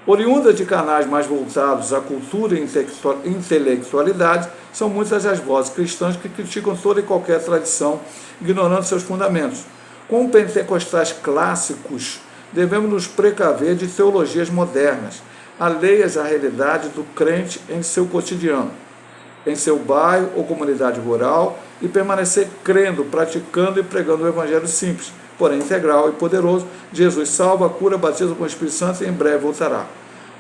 Oriunda de canais mais voltados à cultura e intelectualidade, são muitas as vozes cristãs que criticam toda e qualquer tradição, ignorando seus fundamentos. Como pentecostais clássicos, devemos nos precaver de teologias modernas, alheias à realidade do crente em seu cotidiano, em seu bairro ou comunidade rural, e permanecer crendo, praticando e pregando o evangelho simples, porém integral e poderoso. Jesus salva, cura, batiza com o Espírito Santo e em breve voltará.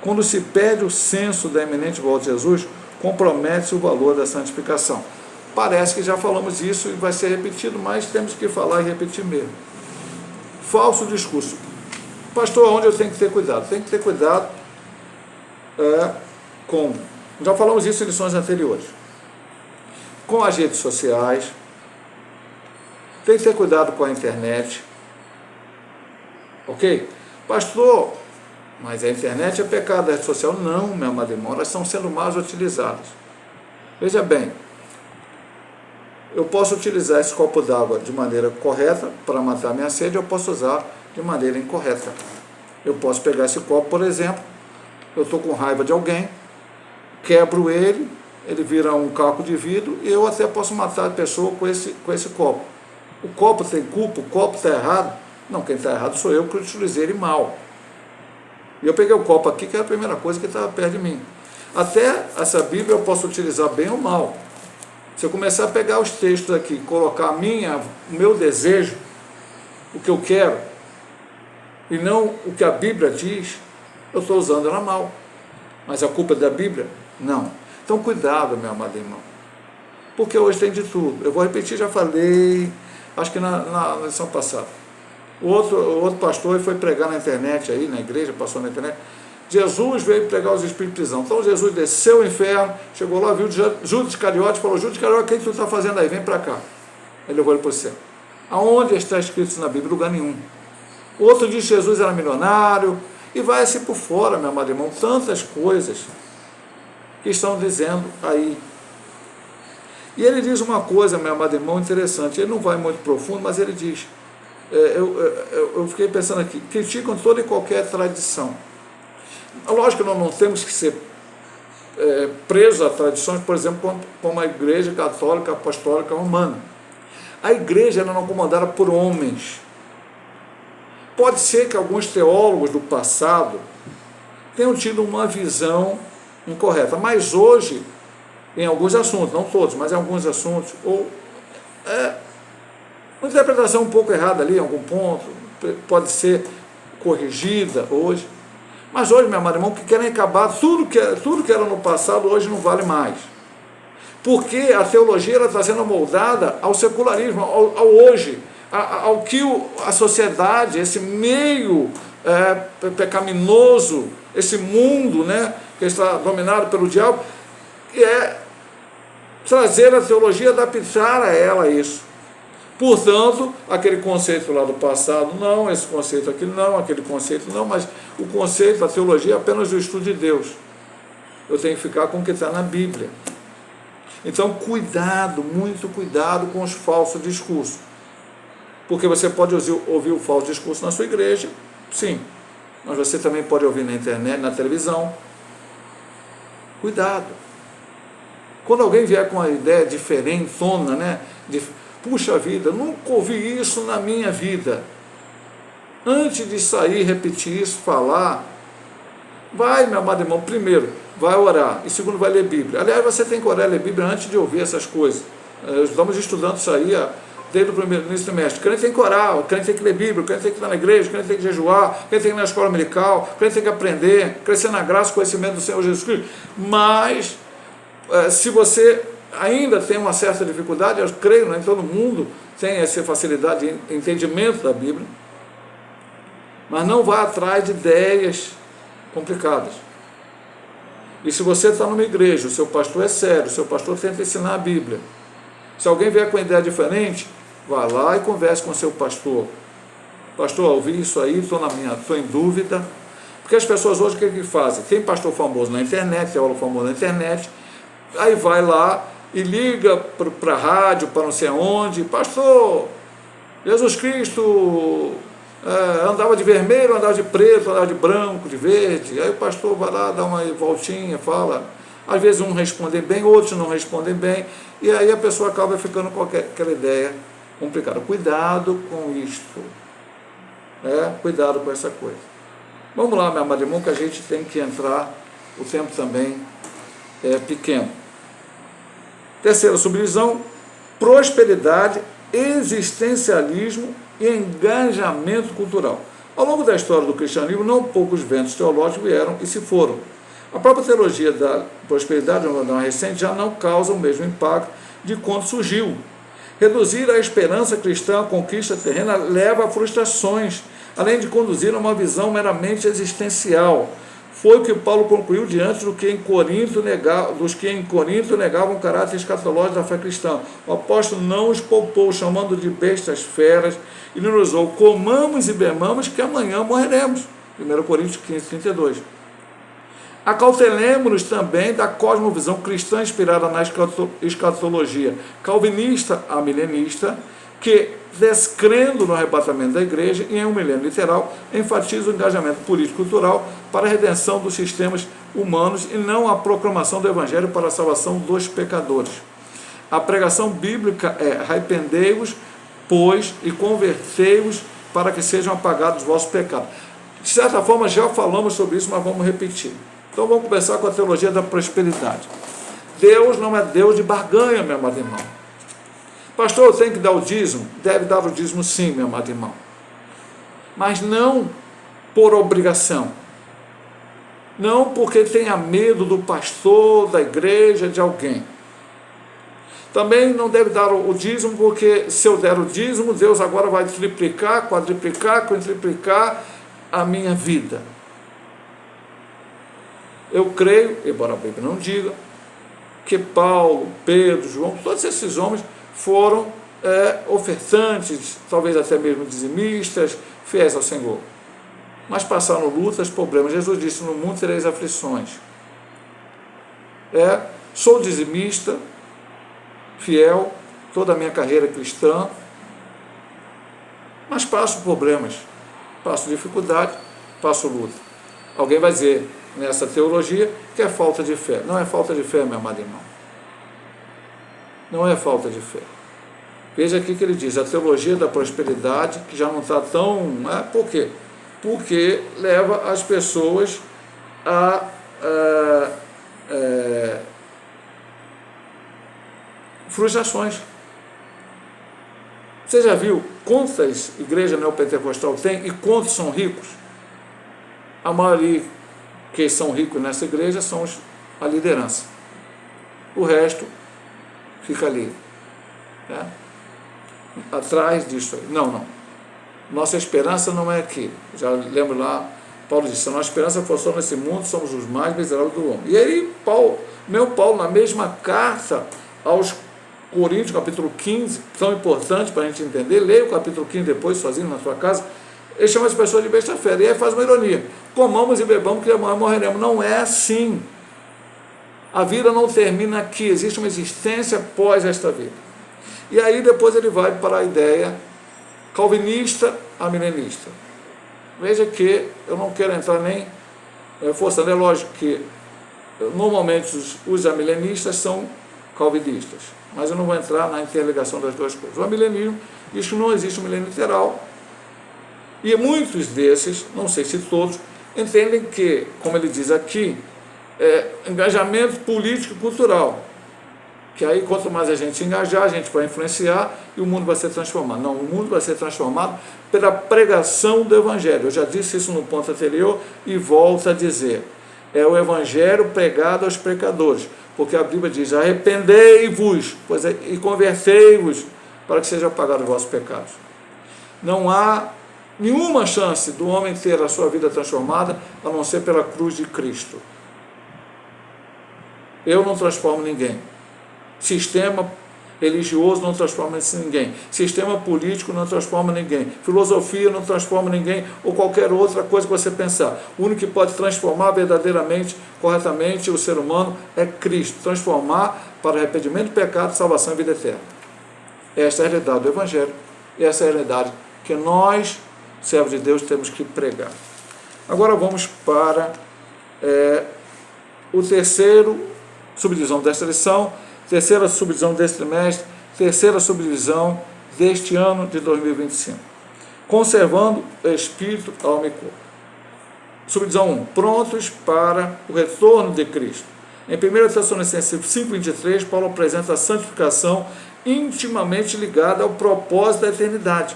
Quando se perde o senso da iminente volta de Jesus, compromete-se o valor da santificação. Parece que já falamos isso e vai ser repetido, mas temos que falar e repetir mesmo. Falso discurso. Pastor, onde eu tenho que ter cuidado? Tem que ter cuidado com... Já falamos isso em lições anteriores. Com as redes sociais. Tem que ter cuidado com a internet. Ok? Pastor, mas a internet é pecado, a rede social não, meu amado irmão, elas estão sendo mal utilizadas. Veja bem, eu posso utilizar esse copo d'água de maneira correta para matar minha sede, eu posso usar de maneira incorreta. Eu posso pegar esse copo, por exemplo, eu estou com raiva de alguém, quebro ele vira um caco de vidro e eu até posso matar a pessoa com esse copo. O copo tem culpa, o copo está errado? Não, quem está errado sou eu que utilizei ele mal. E eu peguei o copo aqui, que era a primeira coisa que estava perto de mim. Até essa Bíblia eu posso utilizar bem ou mal. Se eu começar a pegar os textos aqui, colocar o meu desejo, o que eu quero, e não o que a Bíblia diz, eu estou usando ela mal. Mas a culpa é da Bíblia? Não. Então cuidado, meu amado irmão. Porque hoje tem de tudo. Eu vou repetir, já falei, acho que na lição passada. O outro pastor foi pregar na internet aí, na igreja, passou na internet. Jesus veio pregar os espíritos de prisão. Então Jesus desceu o inferno, chegou lá, viu Judas Iscariote, falou: Judas Iscariote, o que tu está fazendo aí? Vem para cá. Ele levou ele para o céu. Aonde está escrito isso na Bíblia? Lugar nenhum. O outro diz que Jesus era milionário, e vai assim por fora, meu amado irmão, tantas coisas que estão dizendo aí. E ele diz uma coisa, meu amado irmão, interessante. Ele não vai muito profundo, mas ele diz, eu fiquei pensando aqui, criticam toda e qualquer tradição. Lógico que nós não temos que ser presos a tradições, por exemplo, como a Igreja Católica Apostólica Romana. A igreja não é comandada por homens. Pode ser que alguns teólogos do passado tenham tido uma visão incorreta, mas hoje, em alguns assuntos, não todos, mas em alguns assuntos, uma interpretação um pouco errada ali, em algum ponto, pode ser corrigida hoje, mas hoje, meu amado irmão, que querem acabar, tudo que era no passado, hoje não vale mais, porque a teologia está sendo moldada ao secularismo, ao hoje, ao que a sociedade, esse meio pecaminoso, esse mundo, né, que está dominado pelo diabo, que é trazer a teologia, adaptar a ela isso. Portanto, aquele conceito lá do passado não, esse conceito aqui não, aquele conceito não, mas o conceito, a teologia é apenas o estudo de Deus. Eu tenho que ficar com o que está na Bíblia. Então, cuidado, muito cuidado com os falsos discursos. Porque você pode ouvir o falso discurso na sua igreja, sim, mas você também pode ouvir na internet, na televisão, Cuidado. Quando alguém vier com uma ideia diferentona, né? Puxa vida, nunca ouvi isso na minha vida. Antes de sair, repetir isso, falar, vai, meu amado irmão, primeiro, vai orar, e segundo, vai ler Bíblia. Aliás, você tem que orar e ler Bíblia antes de ouvir essas coisas. Estamos estudando isso aí desde o primeiro início do semestre. O crente tem que orar, o crente tem que ler Bíblia, o crente tem que estar na igreja, o crente tem que jejuar, o crente tem que ir na escola dominical, o crente tem que aprender, crescer na graça e conhecimento do Senhor Jesus Cristo. Mas, se você ainda tem uma certa dificuldade, eu creio, nem todo mundo tem essa facilidade de entendimento da Bíblia, mas não vá atrás de ideias complicadas. E se você está numa igreja, o seu pastor é sério, o seu pastor tenta ensinar a Bíblia. Se alguém vier com uma ideia diferente, vá lá e converse com o seu pastor. Pastor, ouvi isso aí, estou em dúvida. Porque as pessoas hoje o que fazem? Tem pastor famoso na internet, teólogo famoso na internet, aí vai lá e liga para a rádio, para não sei aonde, pastor, Jesus Cristo andava de vermelho, andava de preto, andava de branco, de verde. Aí o pastor vai lá, dá uma voltinha, fala. Às vezes um respondem bem, outros não respondem bem, e aí a pessoa acaba ficando com aquela ideia complicada. Cuidado com isto. Cuidado com essa coisa. Vamos lá, meu amado irmão, que a gente tem que entrar, o tempo também é pequeno. Terceira subdivisão, prosperidade, existencialismo e engajamento cultural. Ao longo da história do cristianismo, não poucos ventos teológicos vieram e se foram. A própria teologia da prosperidade, uma recente, já não causa o mesmo impacto de quando surgiu. Reduzir a esperança cristã à conquista terrena leva a frustrações, além de conduzir a uma visão meramente existencial. Foi o que Paulo concluiu diante dos que em Corinto negavam o caráter escatológico da fé cristã. O apóstolo não os poupou, chamando de bestas feras, e nos usou: comamos e bebamos, que amanhã morreremos. 1 Coríntios 15, 32. Acautelemos-nos também da cosmovisão cristã inspirada na escatologia calvinista a milenista, que, descrendo no arrebatamento da igreja e em um milênio literal, enfatiza o engajamento político-cultural para a redenção dos sistemas humanos e não a proclamação do evangelho para a salvação dos pecadores. A pregação bíblica é: arrependei-vos, pois, e convertei-vos para que sejam apagados os vossos pecados. De certa forma, já falamos sobre isso, mas vamos repetir. Então vamos começar com a teologia da prosperidade. Deus não é Deus de barganha, meu amado irmão. Pastor, eu tenho que dar o dízimo? Deve dar o dízimo sim, meu amado irmão. Mas não por obrigação. Não porque tenha medo do pastor, da igreja, de alguém. Também não deve dar o dízimo porque, se eu der o dízimo, Deus agora vai triplicar, quadriplicar, quintriplicar a minha vida. Eu creio, embora a Bíblia não diga, que Paulo, Pedro, João, todos esses homens foram ofertantes, talvez até mesmo dizimistas, fiéis ao Senhor. Mas passaram lutas, problemas. Jesus disse: no mundo tereis aflições. Sou dizimista, fiel, toda a minha carreira cristã, mas passo problemas, passo dificuldade, passo luta. Alguém vai dizer, nessa teologia, que é falta de fé. Não é falta de fé, meu amado irmão. Não é falta de fé. Veja aqui que ele diz: a teologia da prosperidade, que já não está tão... Por quê? Porque leva as pessoas a frustrações. Você já viu quantas igrejas neopentecostal tem e quantos são ricos? A maioria que são ricos nessa igreja são a liderança. O resto fica ali, atrás disso aí. Não. Nossa esperança não é aqui. Já lembro lá, Paulo disse: se a nossa esperança for só nesse mundo, somos os mais miseráveis do homem. E aí, Paulo, na mesma carta aos Coríntios, capítulo 15, tão importante para a gente entender, leia o capítulo 15 depois, sozinho na sua casa, ele chama as pessoas de besta fera, e aí faz uma ironia: comamos e bebamos, que amanhã morreremos. Não é assim. A vida não termina aqui, existe uma existência após esta vida. E aí depois ele vai para a ideia calvinista a milenista. Veja que eu não quero entrar nem forçando, é lógico que Normalmente os amilenistas são calvinistas, mas eu não vou entrar na interligação das duas coisas. O amilenismo diz que não existe um milênio literal, e muitos desses, não sei se todos, entendem que, como ele diz aqui, engajamento político e cultural, que aí quanto mais a gente se engajar, a gente vai influenciar e o mundo vai ser transformado. Não, o mundo vai ser transformado pela pregação do Evangelho. Eu já disse isso no ponto anterior e volto a dizer. É o Evangelho pregado aos pecadores, porque a Bíblia diz: arrependei-vos e convertei-vos para que sejam apagados os vossos pecados. Não há nenhuma chance do homem ter a sua vida transformada a não ser pela cruz de Cristo. Eu não transformo ninguém. Sistema religioso não transforma ninguém. Sistema político não transforma ninguém. Filosofia não transforma ninguém, ou qualquer outra coisa que você pensar. O único que pode transformar verdadeiramente, corretamente o ser humano é Cristo. Transformar para arrependimento de pecado, salvação e vida eterna. Esta é a realidade do Evangelho. E essa é a realidade que nós, servos de Deus, temos que pregar. Agora vamos para o terceiro subdivisão desta lição, terceira subdivisão deste trimestre, terceira subdivisão deste ano de 2025. Conservando o espírito, alma e corpo. Subdivisão 1. Prontos para o retorno de Cristo. Em 1 Tessalonicenses 5,23, Paulo apresenta a santificação intimamente ligada ao propósito da eternidade.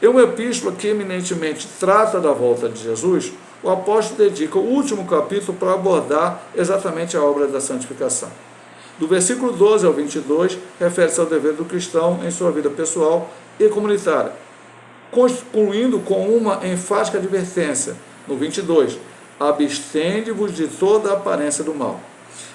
Em uma epístola que eminentemente trata da volta de Jesus, o apóstolo dedica o último capítulo para abordar exatamente a obra da santificação. Do versículo 12 ao 22, refere-se ao dever do cristão em sua vida pessoal e comunitária, concluindo com uma enfática advertência, no 22, abstende-vos de toda a aparência do mal.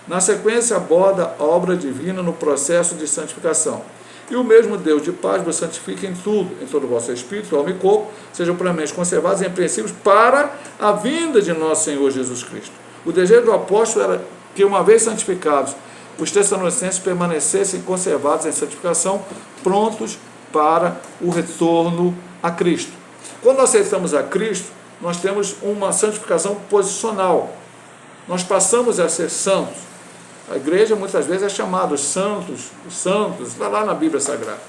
Na sequência, aborda a obra divina no processo de santificação. E o mesmo Deus de paz vos santifique em tudo, em todo o vosso espírito, alma e corpo, sejam plenamente conservados e impreensíveis para a vinda de nosso Senhor Jesus Cristo. O desejo do apóstolo era que, uma vez santificados, os tessalonicenses permanecessem conservados em santificação, prontos para o retorno a Cristo. Quando aceitamos a Cristo, nós temos uma santificação posicional. Nós passamos a ser santos. A igreja muitas vezes é chamada os santos, está lá na Bíblia Sagrada.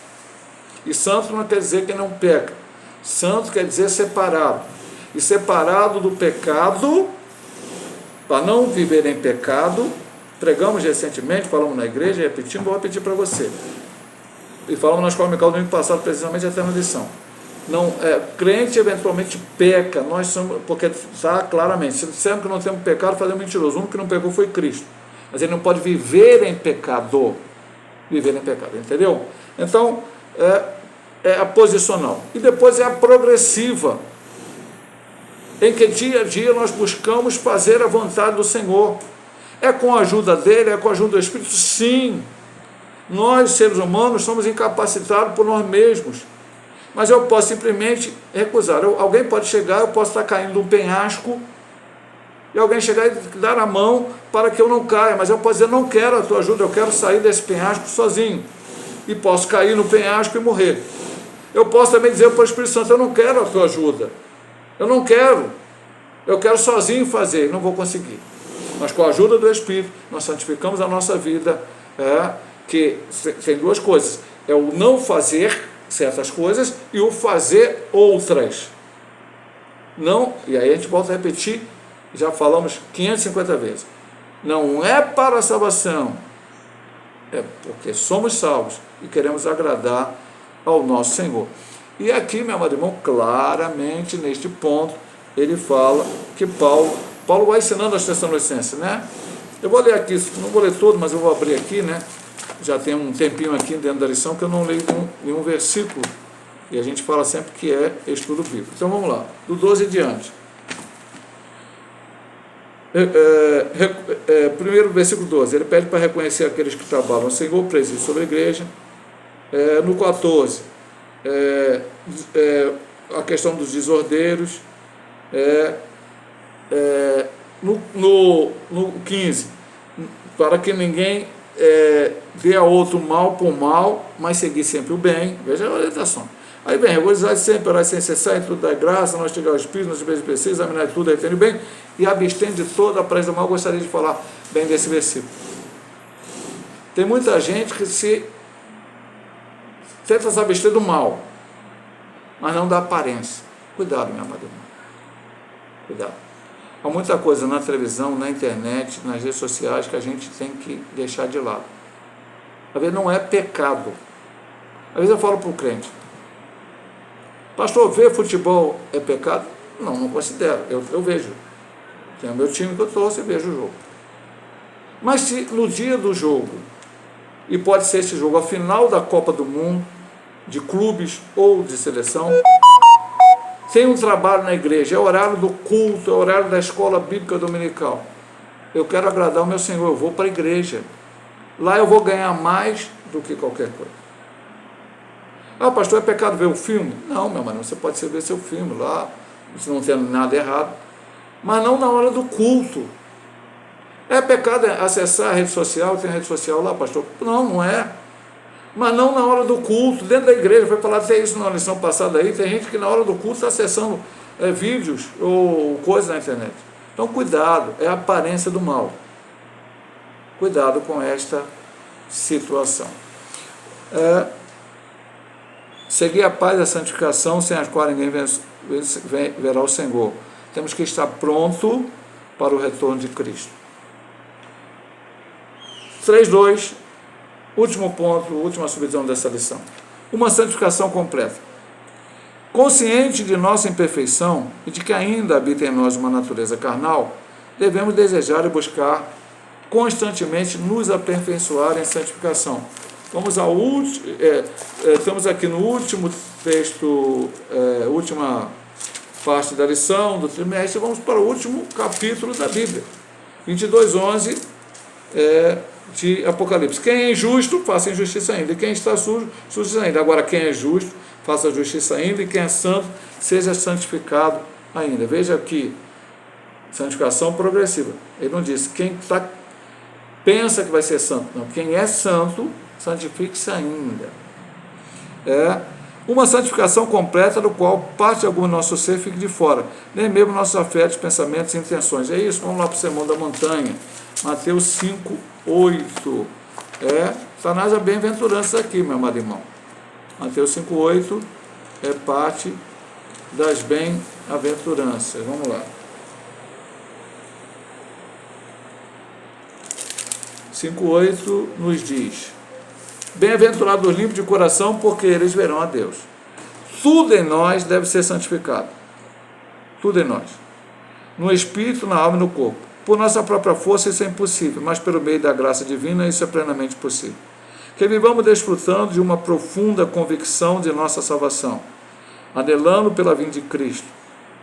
E santo não quer dizer que não peca. Santo quer dizer separado. E separado do pecado, para não viver em pecado. Pregamos recentemente, falamos na igreja, repetindo, vou repetir para você. E falamos na escola dominical do domingo passado, precisamente até na lição. Não, crente eventualmente peca, nós somos, porque está claramente, se dissermos que não temos pecado, fazemos mentiroso. O único que não pecou foi Cristo. Mas ele não pode viver em pecado. Viver em pecado, entendeu? Então, é a posicional. E depois é a progressiva, em que dia a dia nós buscamos fazer a vontade do Senhor. É com a ajuda dele, é com a ajuda do Espírito? Sim. Nós, seres humanos, somos incapacitados por nós mesmos. Mas eu posso simplesmente recusar. Alguém pode chegar, eu posso estar caindo de um penhasco, e alguém chegar e dar a mão para que eu não caia, mas eu posso dizer: não quero a tua ajuda, eu quero sair desse penhasco sozinho. E posso cair no penhasco e morrer. Eu posso também dizer para o Espírito Santo: eu não quero a tua ajuda. Eu não quero. Eu quero sozinho fazer, não vou conseguir. Mas com a ajuda do Espírito, nós santificamos a nossa vida, que tem duas coisas: é o não fazer certas coisas e o fazer outras. Não, e aí a gente volta a repetir, já falamos 550 vezes. Não é para a salvação, é porque somos salvos e queremos agradar ao nosso Senhor. E aqui, meu amado irmão, claramente neste ponto, ele fala que Paulo vai ensinando aos Tessalonicenses, né? Eu vou ler aqui, não vou ler todo, mas eu vou abrir aqui, né? Já tem um tempinho aqui dentro da lição que eu não leio nenhum versículo, e a gente fala sempre que é estudo bíblico. Então vamos lá, do 12 em diante. Primeiro versículo 12, ele pede para reconhecer aqueles que trabalham, o Senhor preside sobre a igreja. No 14, a questão dos desordeiros. No 15, para que ninguém dê a outro mal por mal, mas seguir sempre o bem. Veja a orientação. Aí vem, regozijai sempre, orai sem cessar, em tudo dai graça, nós chegar ao Espírito, nos vezes precisos, examinar tudo, aí tem bem, e abstém de toda a pressa do mal. Eu gostaria de falar bem desse versículo. Tem muita gente que tenta se abster do mal, mas não da aparência. Cuidado, minha amada irmã. Cuidado. Há muita coisa na televisão, na internet, nas redes sociais que a gente tem que deixar de lado. Às vezes não é pecado. Às vezes eu falo para o crente: pastor, ver futebol é pecado? Não, não considero. Eu vejo. Tem o meu time que eu torço e vejo o jogo. Mas se no dia do jogo, e pode ser esse jogo, a final da Copa do Mundo, de clubes ou de seleção, tem um trabalho na igreja, é horário do culto, é horário da escola bíblica dominical. Eu quero agradar o meu Senhor, eu vou para a igreja. Lá eu vou ganhar mais do que qualquer coisa. Ah, pastor, é pecado ver o filme? Não, meu irmão, você pode ver seu filme lá, se não tem nada errado, mas não na hora do culto. É pecado acessar a rede social, tem rede social lá, pastor? Não, não é. Mas não na hora do culto, dentro da igreja. Foi falar até isso na lição passada aí, tem gente que na hora do culto está acessando vídeos ou coisas na internet. Então cuidado, é a aparência do mal. Cuidado com esta situação. Seguir a paz e a santificação, sem as quais ninguém verá o Senhor. Temos que estar pronto para o retorno de Cristo. 3.2, último ponto, última subdivisão dessa lição. Uma santificação completa. Consciente de nossa imperfeição e de que ainda habita em nós uma natureza carnal, devemos desejar e buscar constantemente nos aperfeiçoar em santificação. Vamos ao último, estamos aqui no último texto, última parte da lição, do trimestre, vamos para o último capítulo da Bíblia, 22:11 de Apocalipse. Quem é injusto, faça injustiça ainda, e quem está sujo, sujo ainda. Agora, quem é justo, faça justiça ainda, e quem é santo, seja santificado ainda. Veja aqui, santificação progressiva. Ele não disse quem pensa que vai ser santo, não. Quem é santo, santifique-se ainda. Uma santificação completa, do qual parte algum do nosso ser fique de fora, nem mesmo nossos afetos, pensamentos e intenções. É isso, vamos lá para o Sermão da Montanha, Mateus 5:8. Está nas bem-aventuranças aqui, meu amado irmão. Mateus 5:8 é parte das bem-aventuranças. Vamos lá. 5:8 nos diz: bem-aventurados os limpos de coração, porque eles verão a Deus. Tudo em nós deve ser santificado. Tudo em nós. No espírito, na alma e no corpo. Por nossa própria força isso é impossível, mas pelo meio da graça divina isso é plenamente possível. Que vivamos desfrutando de uma profunda convicção de nossa salvação, anelando pela vinda de Cristo.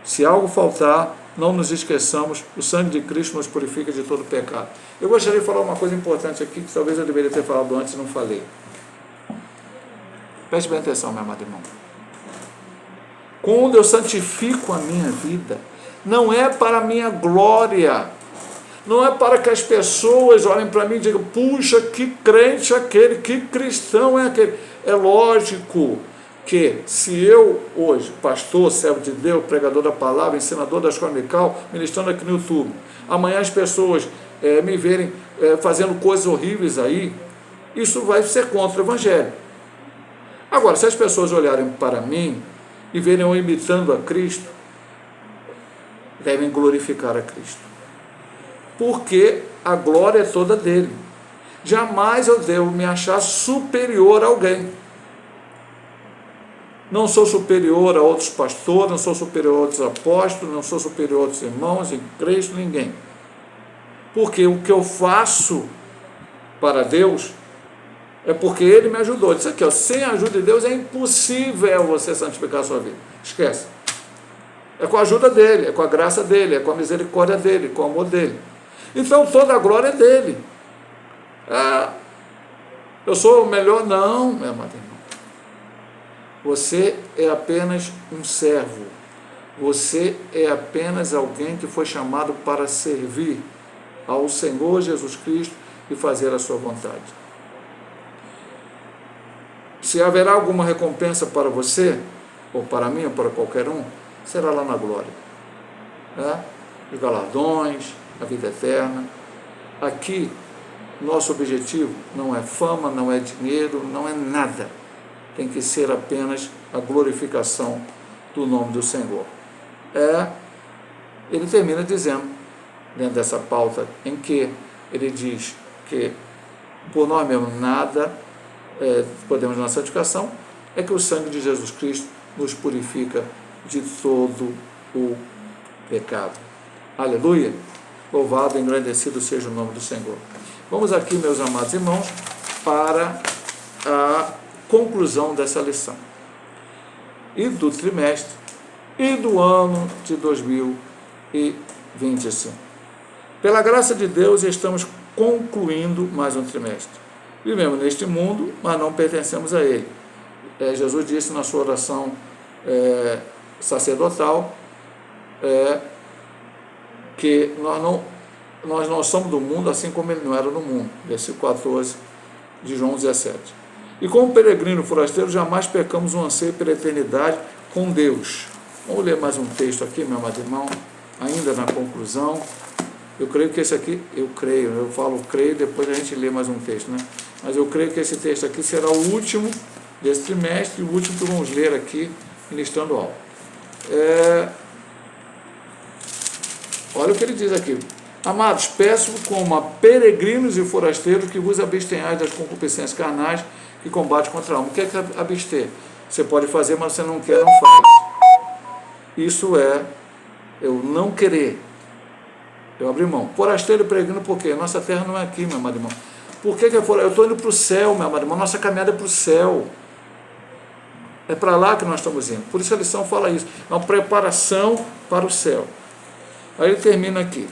Se algo faltar, não nos esqueçamos, o sangue de Cristo nos purifica de todo pecado. Eu gostaria de falar uma coisa importante aqui, que talvez eu deveria ter falado antes e não falei. Preste bem atenção, meu amado irmão. Quando eu santifico a minha vida, não é para a minha glória, não é para que as pessoas olhem para mim e digam: puxa, que crente aquele, que cristão é aquele. É lógico que se eu hoje, pastor, servo de Deus, pregador da palavra, ensinador da escola dominical, ministrando aqui no YouTube, amanhã as pessoas me verem fazendo coisas horríveis aí, isso vai ser contra o Evangelho. Agora, se as pessoas olharem para mim e verem eu imitando a Cristo, devem glorificar a Cristo, porque a glória é toda dele. Jamais eu devo me achar superior a alguém. Não sou superior a outros pastores, não sou superior a outros apóstolos, não sou superior a outros irmãos em Cristo, ninguém. Porque o que eu faço para Deus é porque Ele me ajudou. Isso aqui, sem a ajuda de Deus é impossível você santificar a sua vida. Esquece. É com a ajuda dEle, é com a graça dEle, é com a misericórdia dEle, com o amor dEle. Então toda a glória é dEle. Eu sou o melhor? Não, meu amado irmão. Você é apenas um servo. Você é apenas alguém que foi chamado para servir ao Senhor Jesus Cristo e fazer a sua vontade. Se haverá alguma recompensa para você, ou para mim, ou para qualquer um, será lá na glória. Os galardões, a vida eterna. Aqui, nosso objetivo não é fama, não é dinheiro, não é nada. Tem que ser apenas a glorificação do nome do Senhor. Ele termina dizendo, dentro dessa pauta, em que ele diz que por nós mesmos nada podemos na santificação, é que o sangue de Jesus Cristo nos purifica de todo o pecado. Aleluia! Louvado e engrandecido seja o nome do Senhor. Vamos aqui, meus amados irmãos, para a conclusão dessa lição. E do trimestre, e do ano de 2025. Pela graça de Deus, estamos concluindo mais um trimestre. Vivemos neste mundo, mas não pertencemos a ele. Jesus disse na sua oração sacerdotal que nós não somos do mundo, assim como ele não era no mundo. Versículo 14 de João 17. E como peregrino forasteiro, jamais pecamos um anseio pela eternidade com Deus. Vamos ler mais um texto aqui, meu amado irmão, ainda na conclusão. Eu creio que esse aqui, eu falo creio, depois a gente lê mais um texto, né? Mas eu creio que esse texto aqui será o último desse trimestre, e o último que vamos ler aqui, ministrando algo. Olha o que ele diz aqui. Amados, peço-vos como a peregrinos e forasteiros que vos abstenhais das concupiscências carnais que combatem contra a alma. O que é abster? Você pode fazer, mas você não quer, não faz. Isso é eu não querer. Eu abri mão. Forasteiro e peregrino por quê? Nossa terra não é aqui, meu amado irmão. Por que é forasteiro? Eu estou indo para o céu, meu amado irmão. Nossa caminhada é para o céu. É para lá que nós estamos indo. Por isso a lição fala isso. É uma preparação para o céu. Aí ele termina aqui.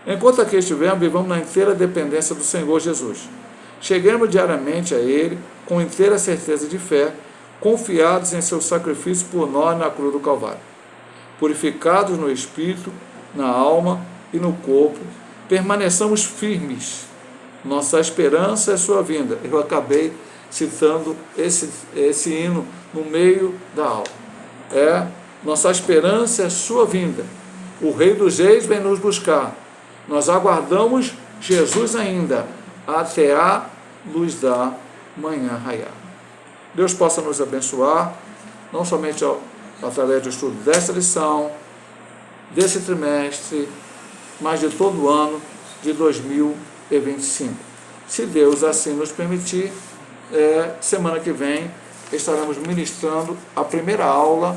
Enquanto aqui estivermos, vivamos na inteira dependência do Senhor Jesus. Cheguemos diariamente a Ele com inteira certeza de fé, confiados em seu sacrifício por nós na cruz do Calvário. Purificados no espírito, na alma e no corpo, permaneçamos firmes. Nossa esperança é sua vinda. Eu acabei citando esse hino no meio da aula. Nossa esperança é sua vinda. O Rei dos Reis vem nos buscar. Nós aguardamos Jesus ainda, até a luz da manhã raiar. Deus possa nos abençoar, não somente através do estudo desta lição, desse trimestre, mas de todo o ano de 2025. Se Deus assim nos permitir, semana que vem estaremos ministrando a primeira aula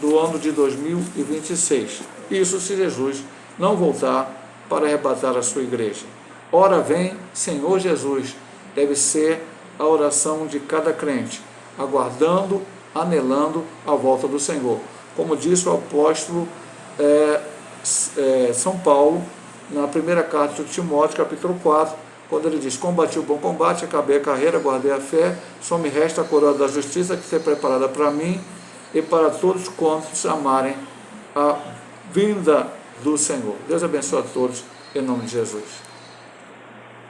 do ano de 2026. Isso se Jesus não voltar para arrebatar a sua igreja. Ora vem, Senhor Jesus, deve ser a oração de cada crente, aguardando, anelando a volta do Senhor. Como disse o apóstolo São Paulo, na primeira carta de Timóteo, capítulo 4, quando ele diz: combati o bom combate, acabei a carreira, guardei a fé, só me resta a coroa da justiça que está preparada para mim e para todos quantos amarem a vinda do Senhor. Deus abençoe a todos, em nome de Jesus.